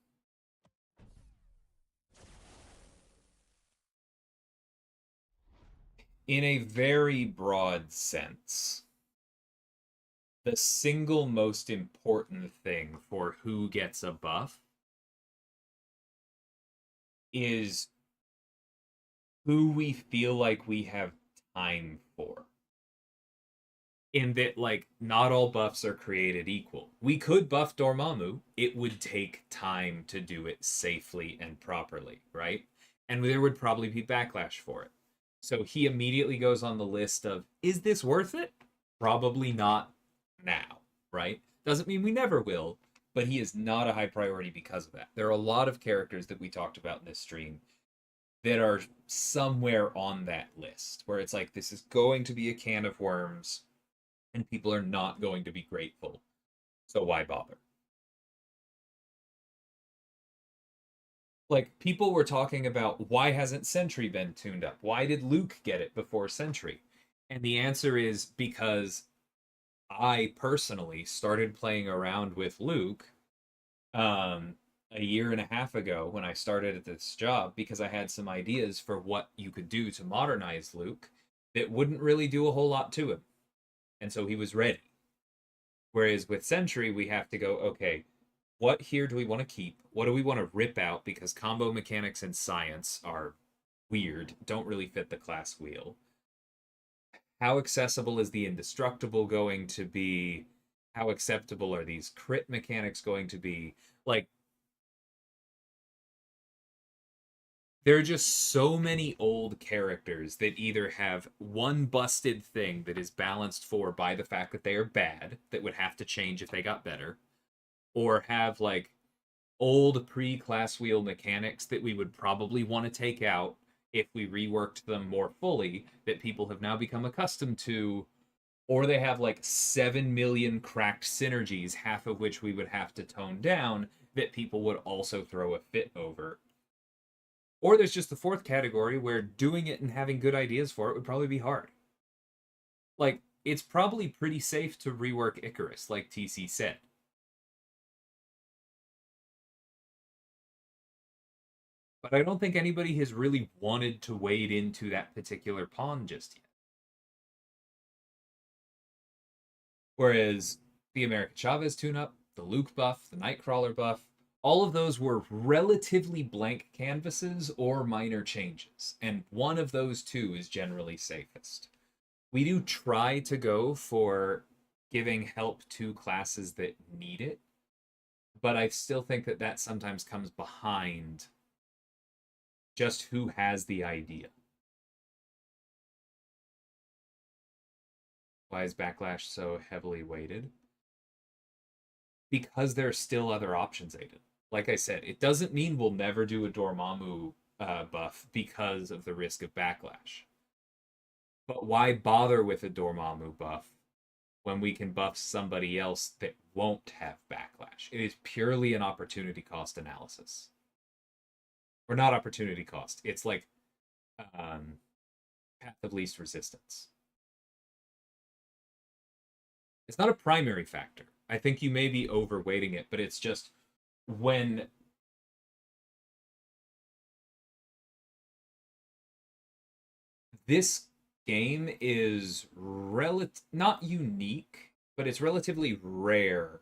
Speaker 1: in a very broad sense, the single most important thing for who gets a buff is who we feel like we have time for. In that, like, not all buffs are created equal. We could buff Dormammu, it would take time to do it safely and properly, right? And there would probably be backlash for it. So he immediately goes on the list of, is this worth it? Probably not now, right? Doesn't mean we never will, but he is not a high priority because of that. There are a lot of characters that we talked about in this stream that are somewhere on that list where it's like, this is going to be a can of worms and people are not going to be grateful. So why bother? Like, people were talking about why hasn't Sentry been tuned up? Why did Luke get it before Sentry? And the answer is because I personally started playing around with Luke um, a year and a half ago when I started at this job because I had some ideas for what you could do to modernize Luke that wouldn't really do a whole lot to him. And so he was ready. Whereas with Sentry, we have to go, okay, what here do we want to keep? What do we want to rip out? Because combo mechanics and science are weird, don't really fit the class wheel. How accessible is the indestructible going to be? How acceptable are these crit mechanics going to be? Like, there are just so many old characters that either have one busted thing that is balanced for by the fact that they are bad, that would have to change if they got better, or have like old pre-class wheel mechanics that we would probably want to take out if we reworked them more fully that people have now become accustomed to, or they have like 7 million cracked synergies, half of which we would have to tone down, that people would also throw a fit over. Or there's just the fourth category where doing it and having good ideas for it would probably be hard. Like, it's probably pretty safe to rework Icarus, like TC said. But I don't think anybody has really wanted to wade into that particular pond just yet. Whereas the American Chavez tune up, the Luke buff, the Nightcrawler buff, all of those were relatively blank canvases or minor changes. And one of those two is generally safest. We do try to go for giving help to classes that need it, but I still think that that sometimes comes behind just who has the idea. Why is Backlash so heavily weighted? Because there's still other options, Aiden. Like I said, it doesn't mean we'll never do a Dormammu buff because of the risk of Backlash. But why bother with a Dormammu buff when we can buff somebody else that won't have backlash. It is purely an opportunity cost analysis. Or not opportunity cost. It's like um, path of least resistance. It's not a primary factor. I think you may be overweighting it, but it's just when this game is not unique, but it's relatively rare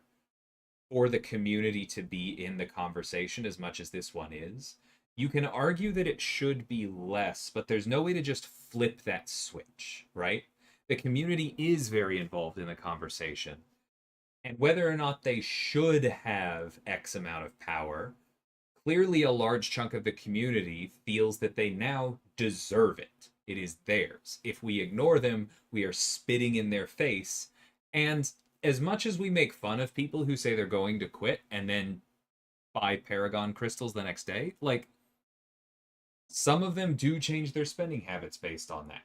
Speaker 1: for the community to be in the conversation as much as this one is. You can argue that it should be less, but there's no way to just flip that switch, right? The community is very involved in the conversation. And whether or not they should have X amount of power, clearly a large chunk of the community feels that they now deserve it. It is theirs. If we ignore them, we are spitting in their face. And as much as we make fun of people who say they're going to quit and then buy Paragon crystals the next day, like, some of them do change their spending habits based on that.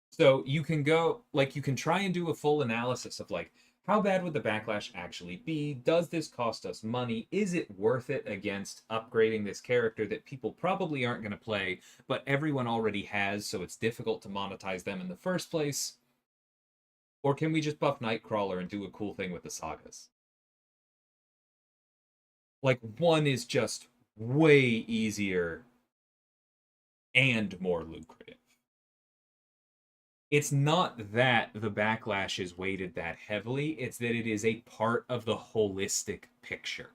Speaker 1: So you can go, like, you can try and do a full analysis of, like, how bad would the backlash actually be? Does this cost us money? Is it worth it against upgrading this character that people probably aren't going to play, but everyone already has, so it's difficult to monetize them in the first place? Or can we just buff Nightcrawler and do a cool thing with the sagas? Like, one is just way easier and more lucrative. It's not that the backlash is weighted that heavily, it's that it is a part of the holistic picture.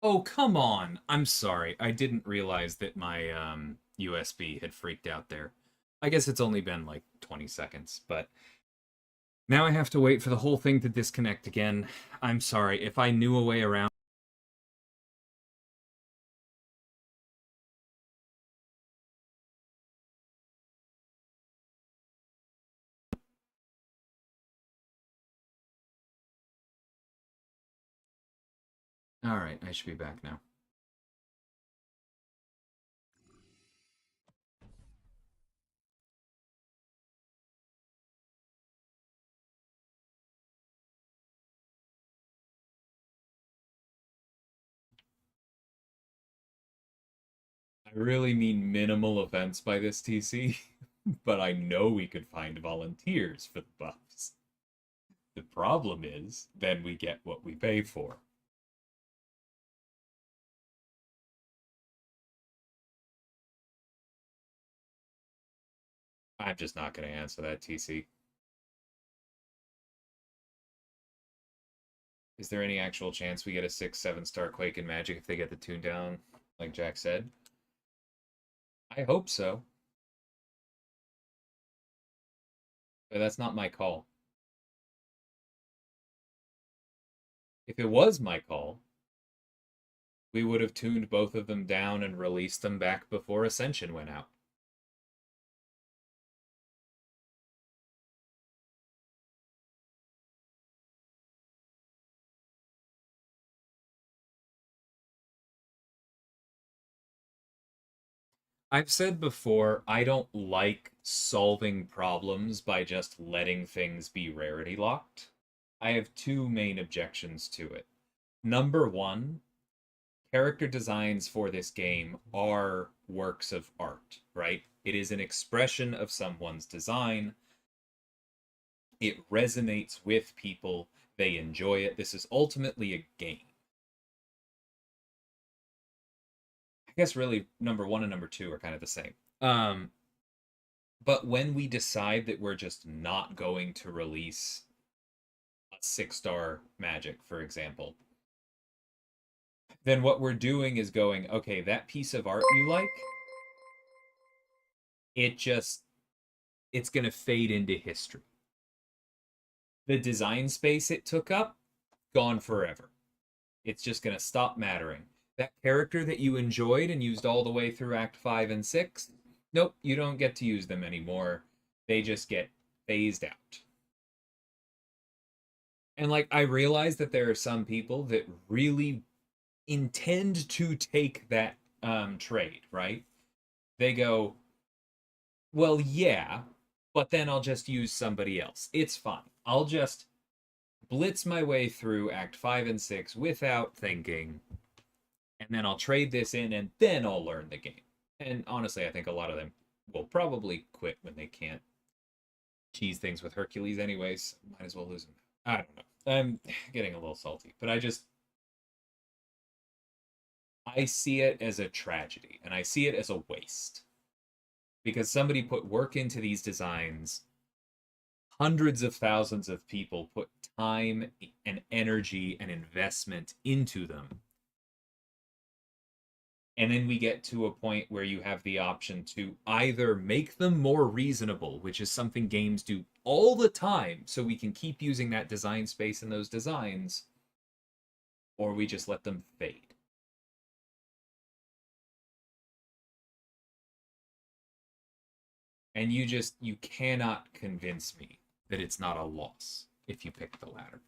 Speaker 1: Oh, come on. I'm sorry. I didn't realize that my USB had freaked out there. I guess it's only been like 20 seconds, but now I have to wait for the whole thing to disconnect again. I'm sorry. If I knew a way around. All right, I should be back now. I really mean minimal offense by this TC, but I know we could find volunteers for the buffs. The problem is, then we get what we pay for. I'm just not going to answer that, TC. Is there any actual chance we get a 6-7 star Quake in Magic if they get the tune down, like Jack said? I hope so. But that's not my call. If it was my call, we would have tuned both of them down and released them back before Ascension went out. I've said before, I don't like solving problems by just letting things be rarity locked. I have two main objections to it. Number one, character designs for this game are works of art, right? It is an expression of someone's design. It resonates with people. They enjoy it. This is ultimately a game. I guess really number one and number two are kind of the same. But when we decide that we're just not going to release a 6-star Magic, for example, then what we're doing is going, okay, that piece of art you like, it just, it's going to fade into history. The design space it took up, gone forever. It's just going to stop mattering. That character that you enjoyed and used all the way through Act 5 and 6, nope, you don't get to use them anymore. They just get phased out. And like, I realize that there are some people that really intend to take that trade, right? They go, well, yeah, but then I'll just use somebody else. It's fine. I'll just blitz my way through Act 5 and 6 without thinking, and then I'll trade this in, and then I'll learn the game. And honestly, I think a lot of them will probably quit when they can't cheese things with Hercules anyways. Might as well lose them. I don't know. I'm getting a little salty, but I see it as a tragedy, and I see it as a waste. Because somebody put work into these designs, hundreds of thousands of people put time and energy and investment into them. And then we get to a point where you have the option to either make them more reasonable, which is something games do all the time, so we can keep using that design space in those designs, or we just let them fade. And you cannot convince me that it's not a loss if you pick the latter.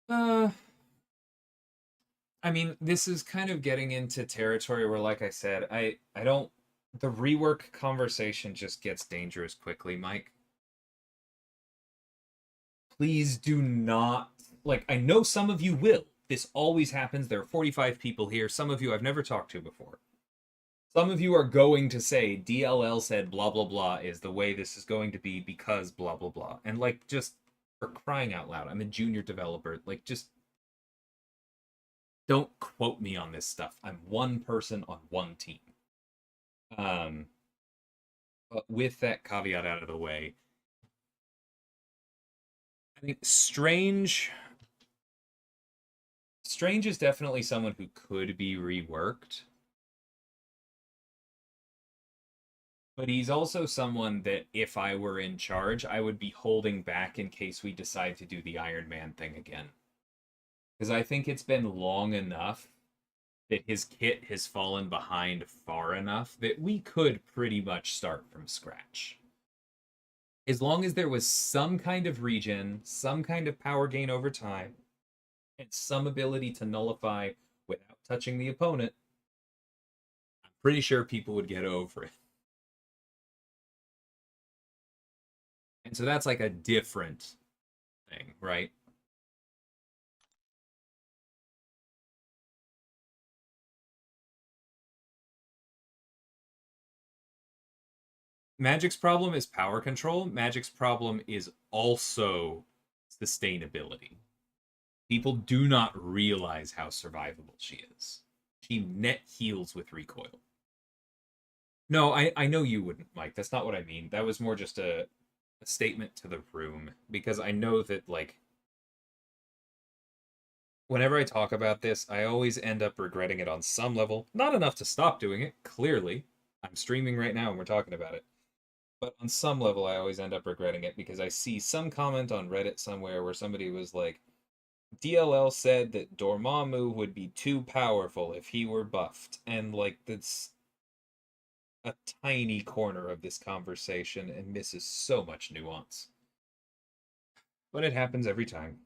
Speaker 1: Uh, I mean, this is kind of getting into territory where, like I said, I don't. The rework conversation just gets dangerous quickly, Mike. Please do not. Like, I know some of you will. This always happens. There are 45 people here. Some of you I've never talked to before. Some of you are going to say DLL said blah blah blah is the way this is going to be because blah blah blah. And like, just for crying out loud, I'm a junior developer. Like, just don't quote me on this stuff. I'm one person on one team. Um, but with that caveat out of the way, I think Strange is definitely someone who could be reworked, but he's also someone that if I were in charge, I would be holding back in case we decide to do the Iron Man thing again. Because I think it's been long enough that his kit has fallen behind far enough that we could pretty much start from scratch. As long as there was some kind of regen, some kind of power gain over time, and some ability to nullify without touching the opponent, I'm pretty sure people would get over it. And so that's like a different thing, right? Magic's problem is power control. Magic's problem is also sustainability. People do not realize how survivable she is. She net heals with recoil. No, I know you wouldn't, Mike. That's not what I mean. That was more just a statement to the room because I know that, like, whenever I talk about this, I always end up regretting it on some level. Not enough to stop doing it, clearly. I'm streaming right now and we're talking about it. But on some level, I always end up regretting it because I see some comment on Reddit somewhere where somebody was like, DLL said that Dormammu would be too powerful if he were buffed, and like that's a tiny corner of this conversation and misses so much nuance. But it happens every time.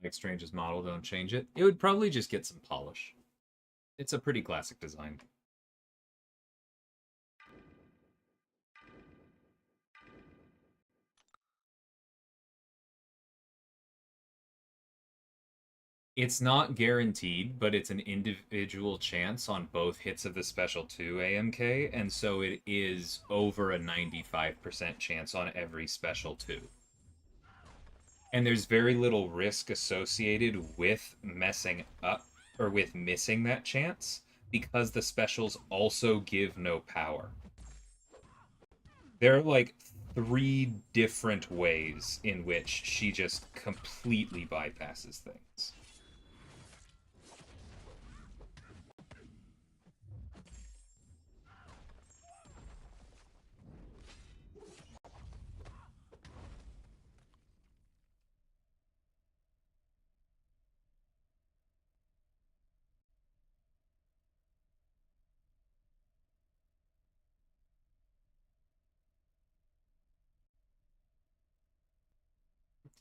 Speaker 1: Exchange's model, don't change it. It would probably just get some polish. It's a pretty classic design. It's not guaranteed, but it's an individual chance on both hits of the special 2 AMK, and so it is over a 95% chance on every special 2. And there's very little risk associated with messing up or with missing that chance because the specials also give no power. There are like 3 different ways in which she just completely bypasses things.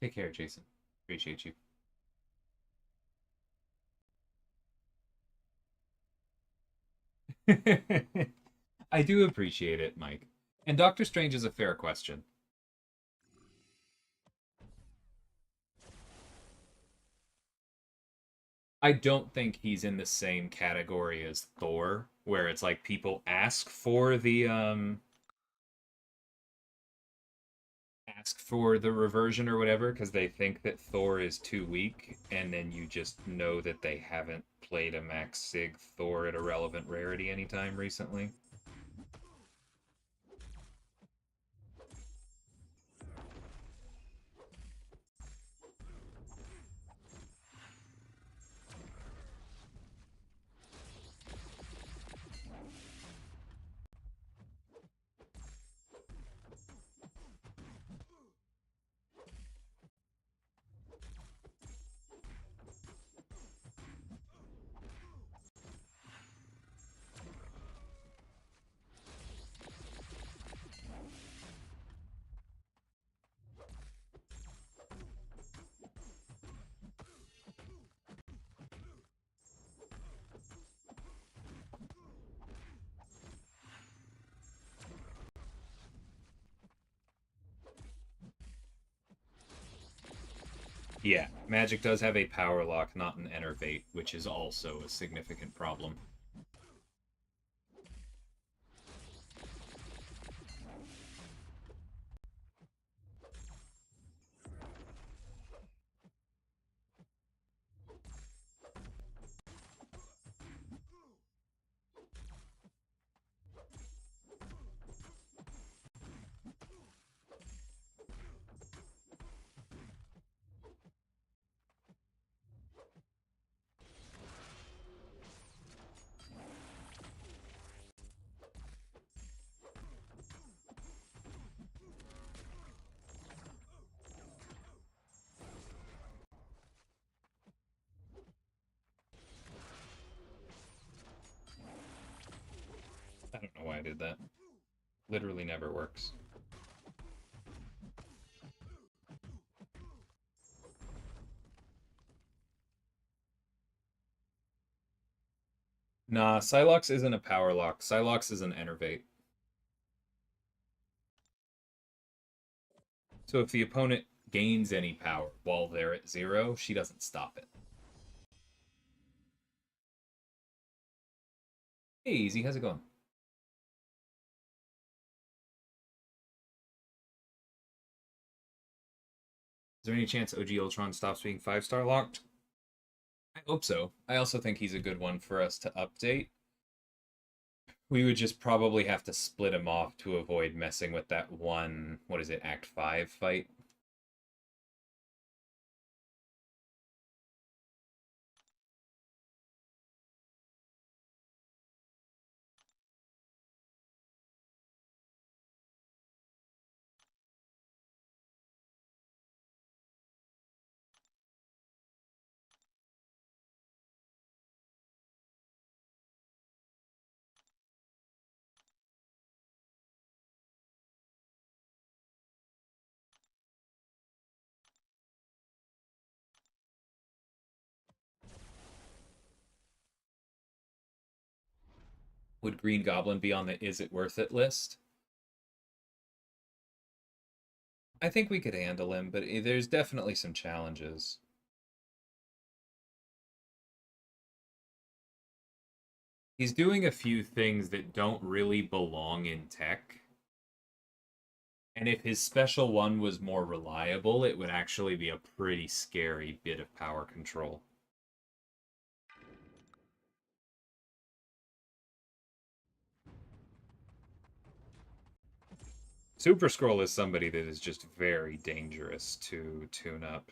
Speaker 1: Take care, Jason. Appreciate you. I do appreciate it, Mike. And Doctor Strange is a fair question. I don't think he's in the same category as Thor, where it's like people ask for the reversion or whatever because they think that Thor is too weak, and then you just know that they haven't played a max sig Thor at a relevant rarity anytime recently. Yeah, Magic does have a power lock, not an enervate, which is also a significant problem. I don't know why I did that. Literally never works. Nah, Psylocke isn't a power lock. Psylocke is an enervate. So if the opponent gains any power while they're at 0, she doesn't stop it. Hey, Easy, how's it going? Is there any chance OG Ultron stops being 5-star locked? I hope so. I also think he's a good one for us to update. We would just probably have to split him off to avoid messing with that one, what is it, Act 5 fight? Would Green Goblin be on the is it worth it list? I think we could handle him, but there's definitely some challenges. He's doing a few things that don't really belong in tech. And if his special one was more reliable, it would actually be a pretty scary bit of power control. Super Scroll is somebody that is just very dangerous to tune up.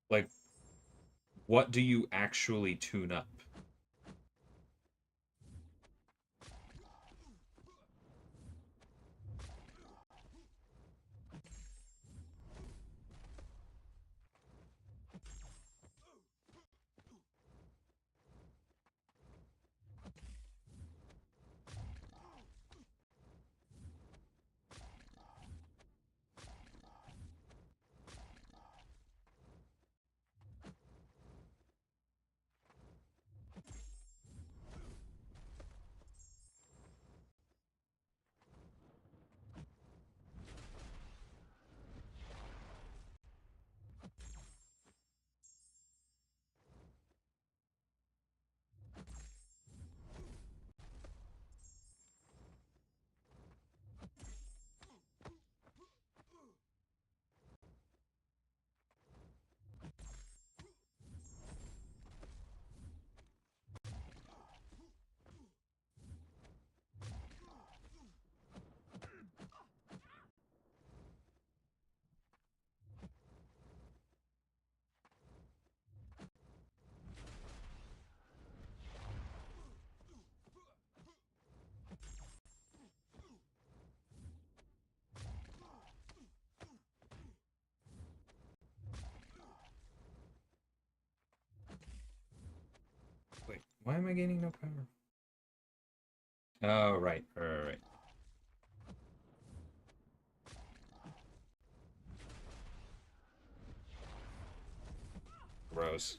Speaker 1: Like, what do you actually tune up? Wait, why am I gaining no power? Oh, right. Gross.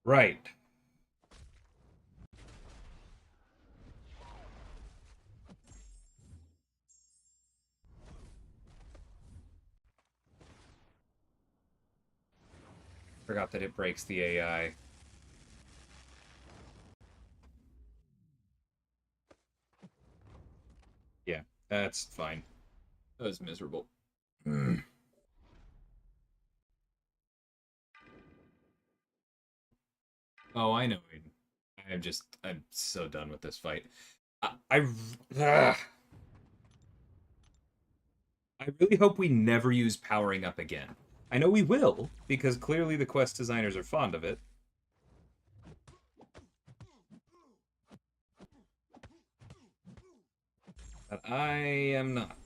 Speaker 1: Right. Forgot that it breaks the AI. Yeah, that's fine. That was miserable. Oh, I know, Aiden. I'm so done with this fight. I, ugh. I really hope we never use powering up again. I know we will, because clearly the quest designers are fond of it. But I am not.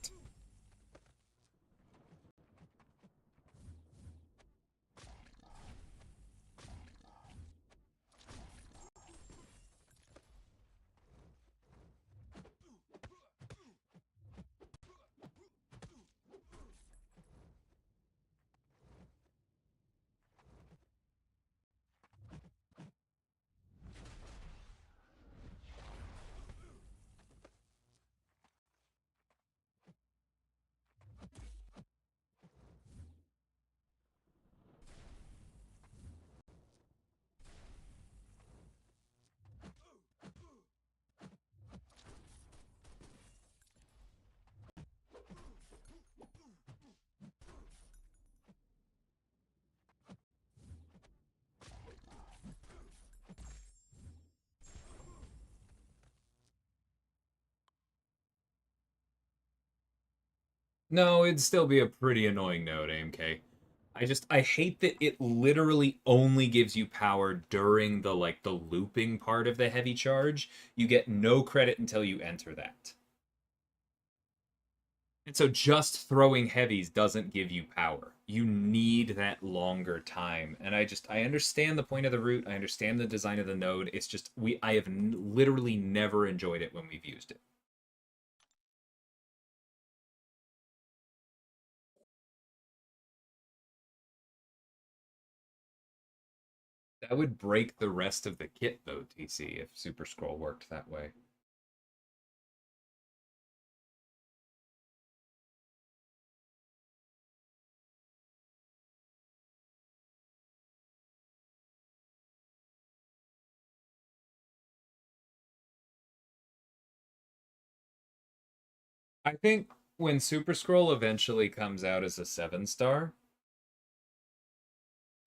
Speaker 1: No, it'd still be a pretty annoying node, AMK. I hate that it literally only gives you power during the looping part of the heavy charge. You get no credit until you enter that. And so just throwing heavies doesn't give you power. You need that longer time. And I understand the point of the route. I understand the design of the node. It's just I have literally never enjoyed it when we've used it. That would break the rest of the kit though, TC, if Super Scroll worked that way. I think when Super Scroll eventually comes out as a 7-star,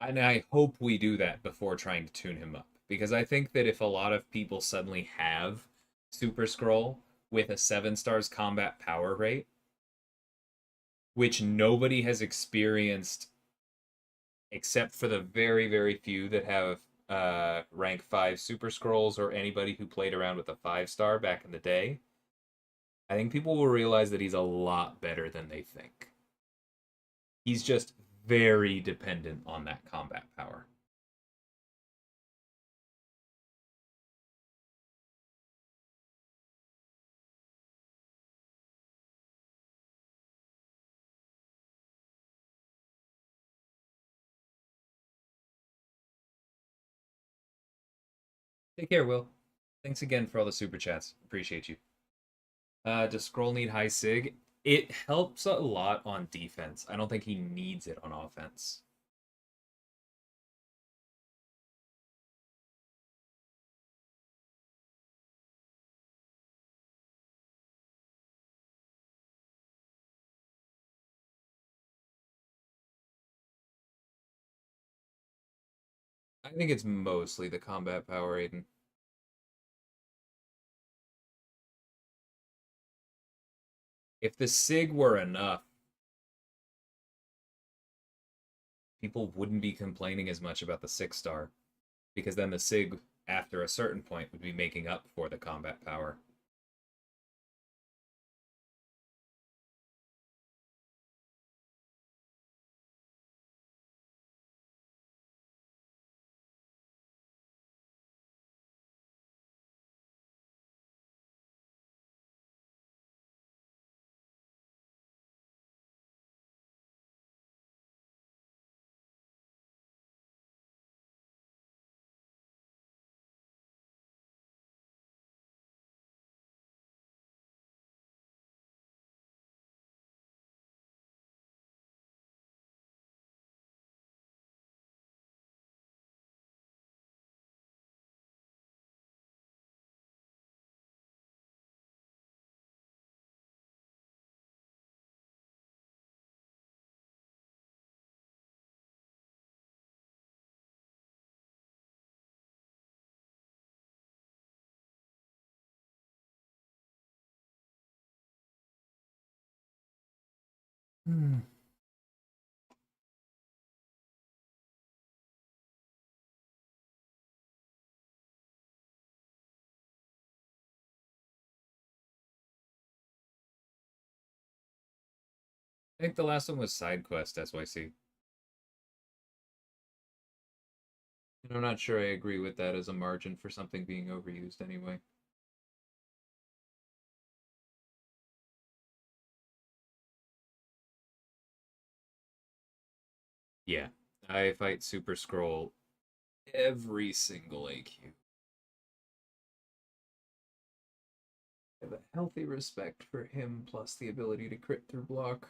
Speaker 1: and I hope we do that before trying to tune him up. Because I think that if a lot of people suddenly have Super Scroll with a 7 stars combat power rate, which nobody has experienced except for the very, very few that have rank 5 Super Scrolls or anybody who played around with a 5-star back in the day, I think people will realize that he's a lot better than they think. He's just very dependent on that combat power. Take care, Will. Thanks again for all the super chats. Appreciate you. Does Scroll need high sig? It helps a lot on defense. I don't think he needs it on offense. I think it's mostly the combat power, Aiden. If the sig were enough, people wouldn't be complaining as much about the 6-star, because then the sig, after a certain point, would be making up for the combat power. Hmm. I think the last one was side quest SYC. And I'm not sure I agree with that as a margin for something being overused anyway. Yeah, I fight Super Scroll every single AQ. I have a healthy respect for him, plus the ability to crit through block.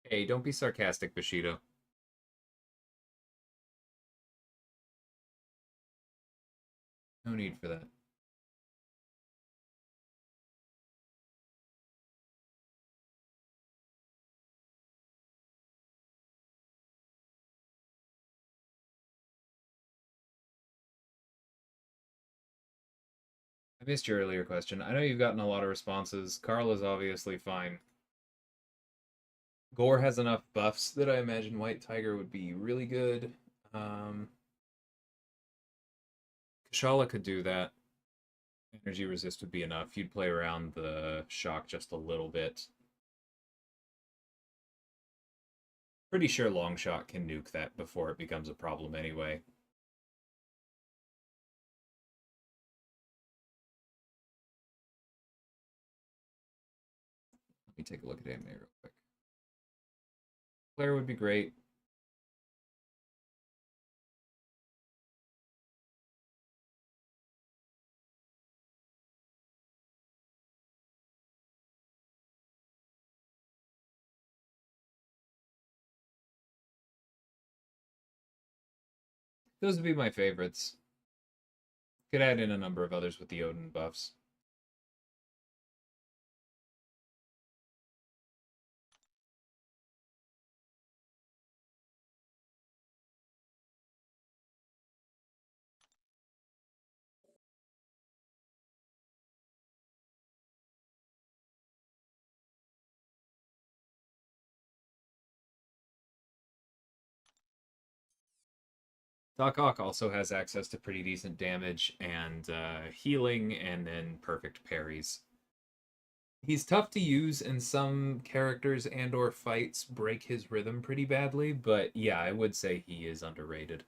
Speaker 1: Hey, don't be sarcastic, Bushido. No need for that. I missed your earlier question. I know you've gotten a lot of responses. Carl is obviously fine. Gore has enough buffs that I imagine White Tiger would be really good. Um, Kashala could do that. Energy resist would be enough. You'd play around the shock just a little bit. Pretty sure long shot can nuke that before it becomes a problem anyway. Let me take a look at anime real quick. Claire would be great. Those would be my favorites. Could add in a number of others with the Odin buffs. Doc Ock also has access to pretty decent damage and healing, and then perfect parries. He's tough to use, and some characters and/or fights break his rhythm pretty badly. But yeah, I would say he is underrated.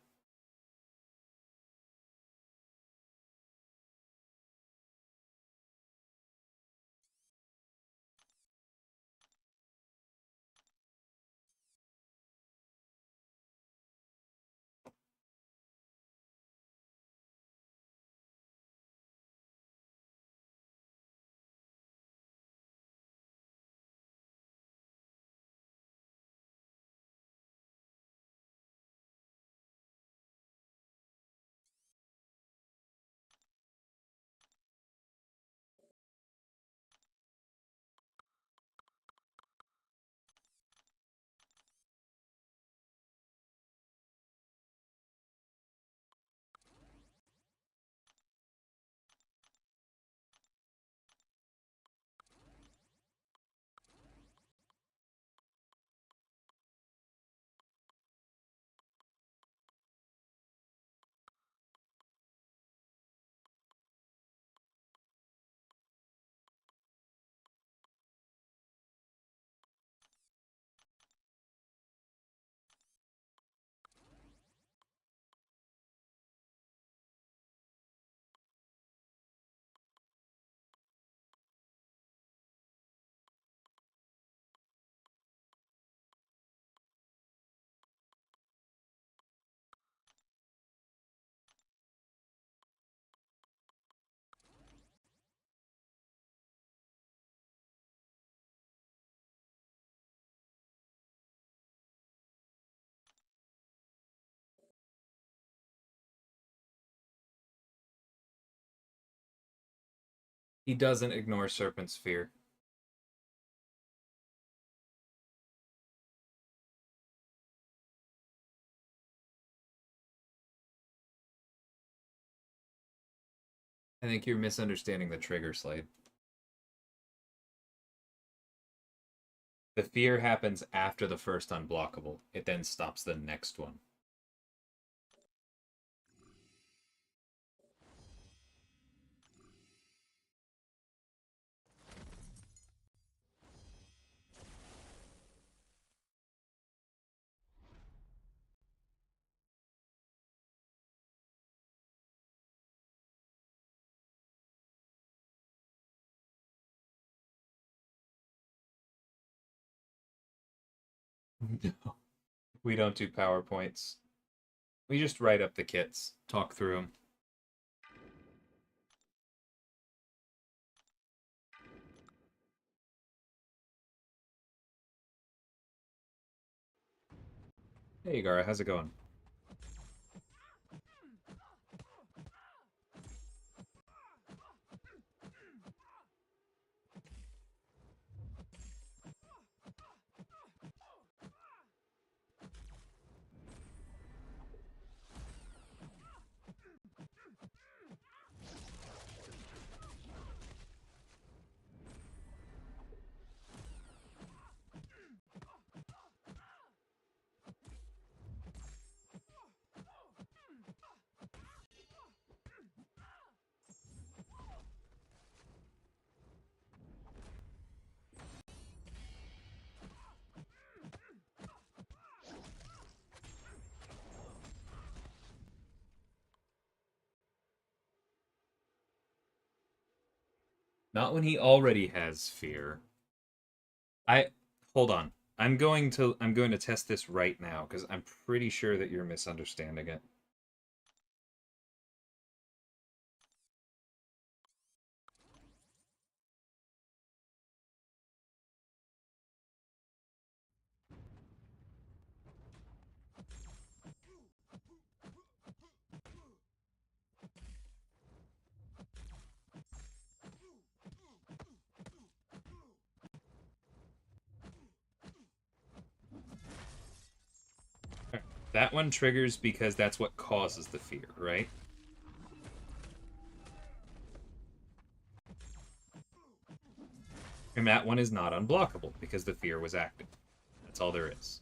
Speaker 1: He doesn't ignore Serpent's Fear. I think you're misunderstanding the trigger, Slade. The fear happens after the first unblockable. It then stops the next one. No, we don't do PowerPoints. We just write up the kits, talk through them. Hey, Gara, how's it going? Not when he already has fear. I hold on. I'm going to test this right now because I'm pretty sure that you're misunderstanding it. That one triggers because that's what causes the fear, right? And that one is not unblockable because the fear was active. That's all there is.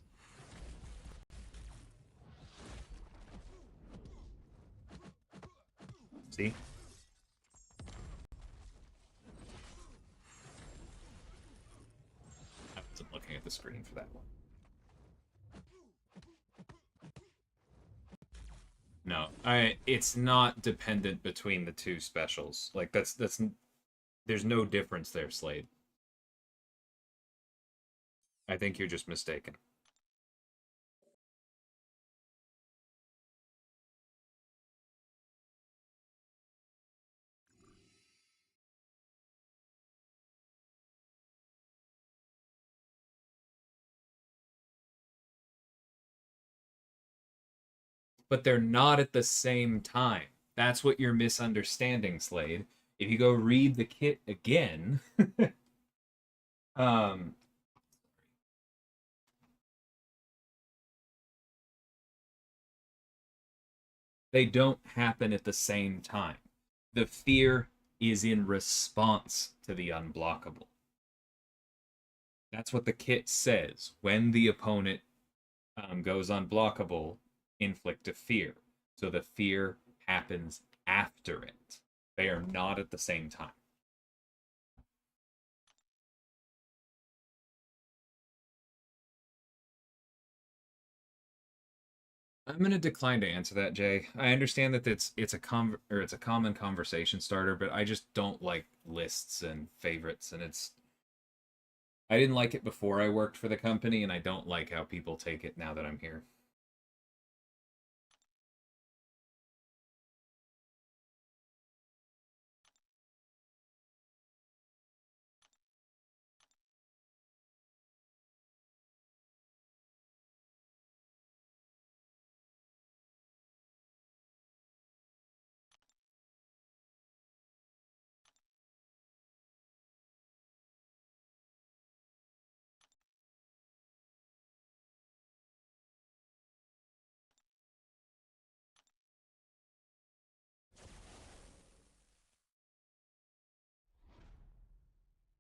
Speaker 1: See? I wasn't looking at the screen for that one. No, it's not dependent between the two specials. Like that's there's no difference there, Slade. I think you're just mistaken. But they're not at the same time. That's what you're misunderstanding, Slade. If you go read the kit again, um, they don't happen at the same time. The fear is in response to the unblockable. That's what the kit says. When the opponent goes unblockable, inflict a fear. So the fear happens after it. They are not at the same time. I'm going to decline to answer that, Jay. I understand that it's a common conversation starter, but I just don't like lists and favorites, and I didn't like it before I worked for the company, and I don't like how people take it now that I'm here.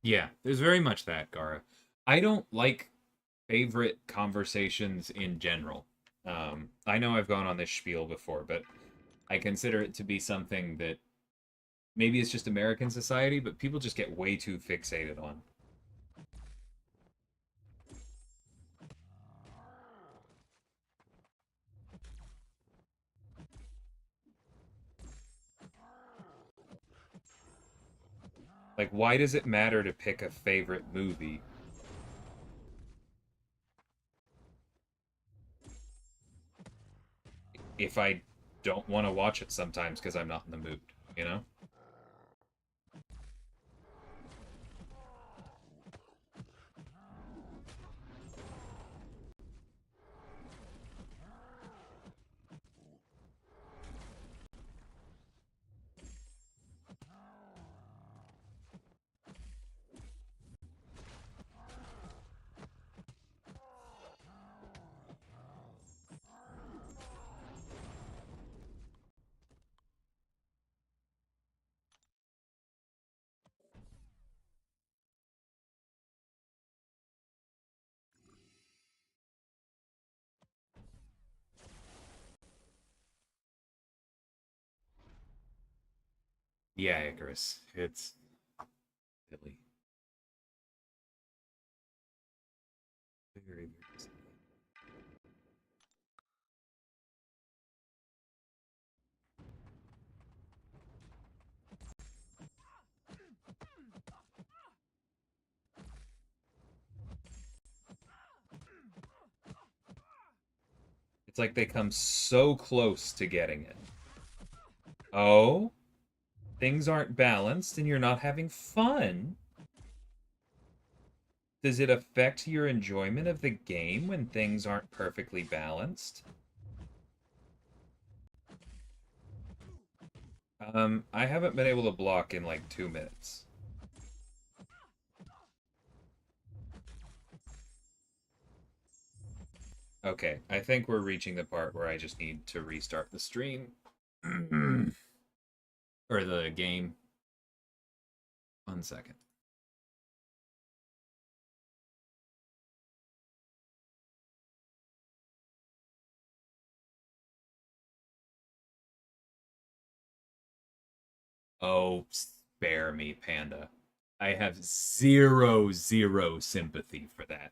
Speaker 1: Yeah, there's very much that, Gara. I don't like favorite conversations in general. I know I've gone on this spiel before, but I consider it to be something that maybe it's just American society, but people just get way too fixated on. Like, why does it matter to pick a favorite movie if I don't want to watch it sometimes because I'm not in the mood, you know? Yeah, Icarus. It's silly. Very, very silly. It's like they come so close to getting it. Oh, things aren't balanced and you're not having fun. Does it affect your enjoyment of the game when things aren't perfectly balanced? I haven't been able to block in like 2 minutes. Okay, I think we're reaching the part where I just need to restart the stream. Or the game. 1 second. Oh, spare me, Panda. I have zero, zero sympathy for that.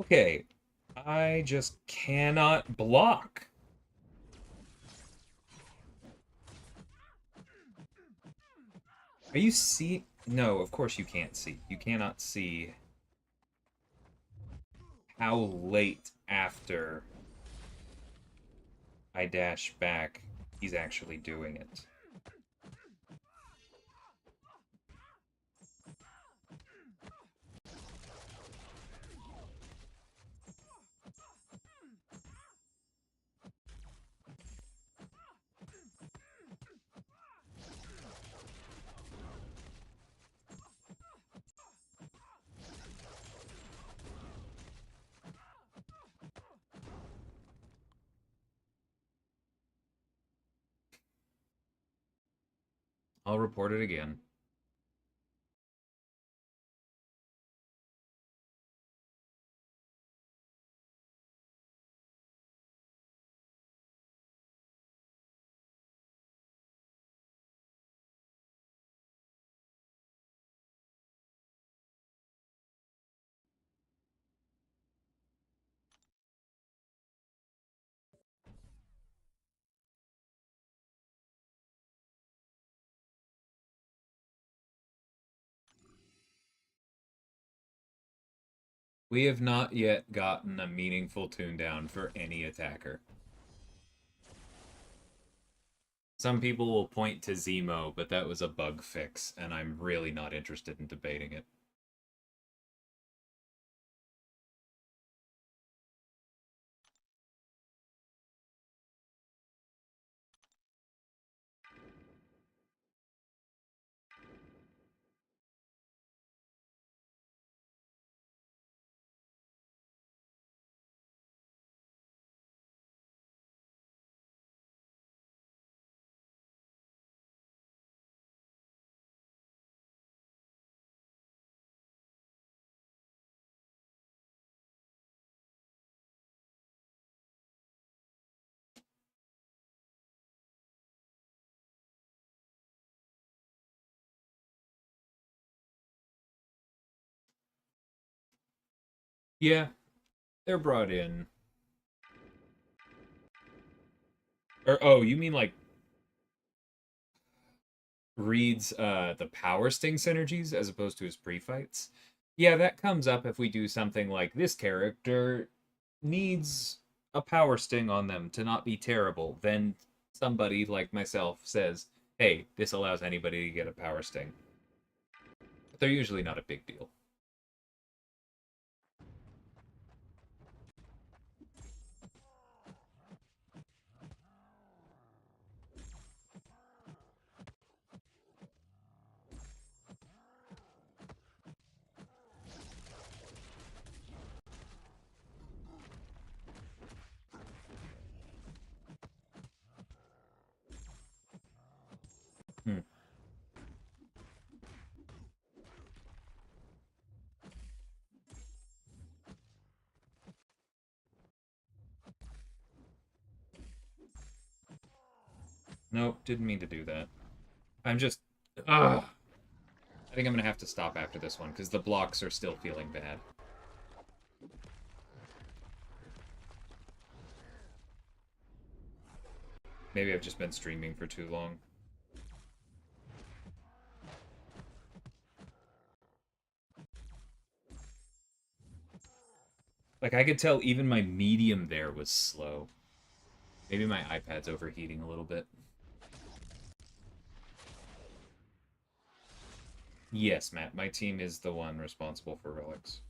Speaker 1: Okay, I just cannot block. Are you see? No, of course you can't see. You cannot see how late after I dash back he's actually doing it. I'll report it again. We have not yet gotten a meaningful tune down for any attacker. Some people will point to Zemo, but that was a bug fix, and I'm really not interested in debating it. Yeah, they're brought in. Or oh, you mean like Reed's the power sting synergies as opposed to his pre-fights? Yeah, that comes up if we do something like this character needs a power sting on them to not be terrible. Then somebody like myself says, "Hey, this allows anybody to get a power sting." But they're usually not a big deal. Hmm. Nope, didn't mean to do that. I'm just. Ugh. I think I'm gonna have to stop after this one because the blocks are still feeling bad. Maybe I've just been streaming for too long. Like, I could tell even my medium there was slow. Maybe my iPad's overheating a little bit. Yes, Matt, my team is the one responsible for relics.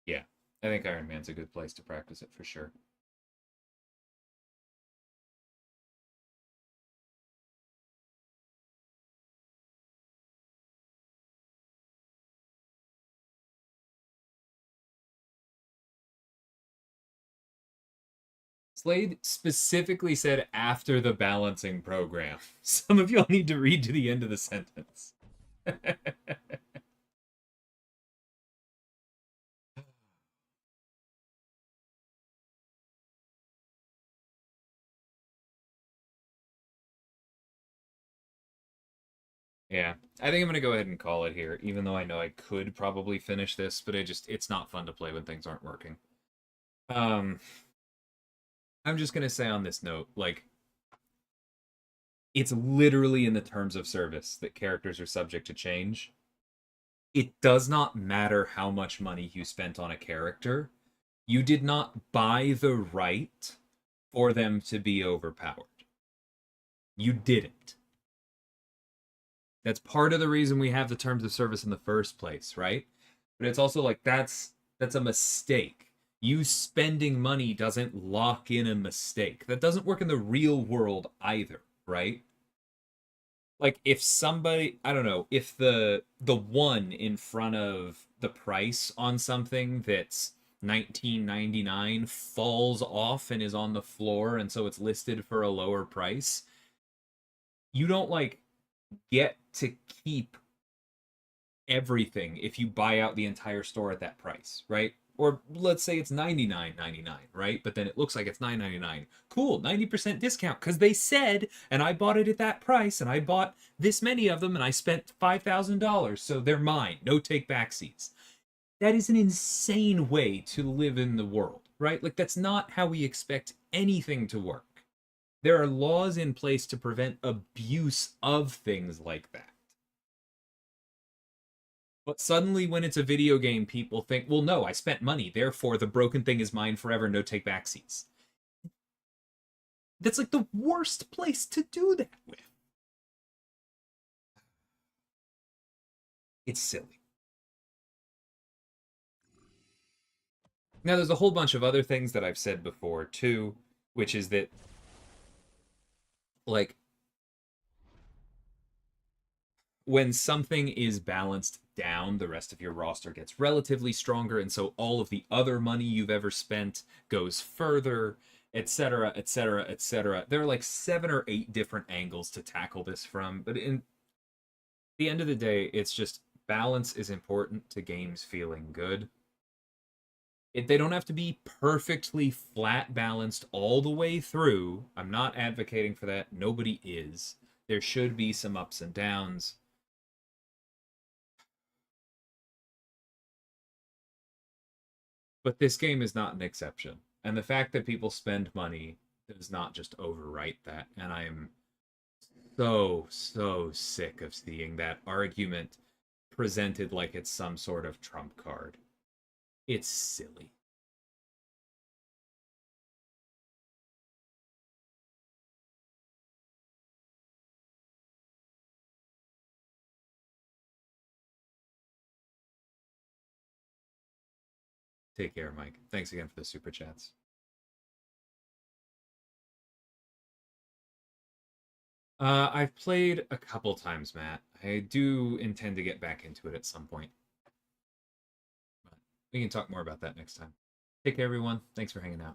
Speaker 1: Yeah, I think Iron Man's a good place to practice it for sure. Slade specifically said after the balancing program. Some of y'all need to read to the end of the sentence. Yeah, I think I'm gonna go ahead and call it here, even though I know I could probably finish this, but it's not fun to play when things aren't working. Um, I'm just gonna say on this note, like, it's literally in the terms of service that characters are subject to change. It does not matter how much money you spent on a character. You did not buy the right for them to be overpowered. You didn't. That's part of the reason we have the terms of service in the first place, right? But it's also like that's a mistake. You spending money doesn't lock in a mistake. That doesn't work in the real world either, right? Like if somebody, I don't know, if the one in front of the price on something that's 19.99 falls off and is on the floor and so it's listed for a lower price, you don't like get to keep everything if you buy out the entire store at that price, right? Or let's say it's $99.99, right? But then it looks like it's $9.99. Cool, 90% discount because they said, and I bought it at that price, and I bought this many of them, and I spent $5,000, so they're mine. No take back seats. That is an insane way to live in the world, right? Like, that's not how we expect anything to work. There are laws in place to prevent abuse of things like that. But suddenly, when it's a video game, people think, well, no, I spent money, therefore the broken thing is mine forever, no take back seats. That's like the worst place to do that with. It's silly. Now, there's a whole bunch of other things that I've said before, too, which is that, like, when something is balanced down, the rest of your roster gets relatively stronger, and so all of the other money you've ever spent goes further, etc., etc., etc. There are like 7 or 8 different angles to tackle this from, but in the end of the day, it's just balance is important to games feeling good. They don't have to be perfectly flat balanced all the way through. I'm not advocating for that. Nobody is. There should be some ups and downs. But this game is not an exception. And the fact that people spend money does not just overwrite that. And I am so sick of seeing that argument presented like it's some sort of trump card. It's silly. Take care, Mike. Thanks again for the super chats. I've played a couple times, Matt. I do intend to get back into it at some point. But we can talk more about that next time. Take care, everyone. Thanks for hanging out.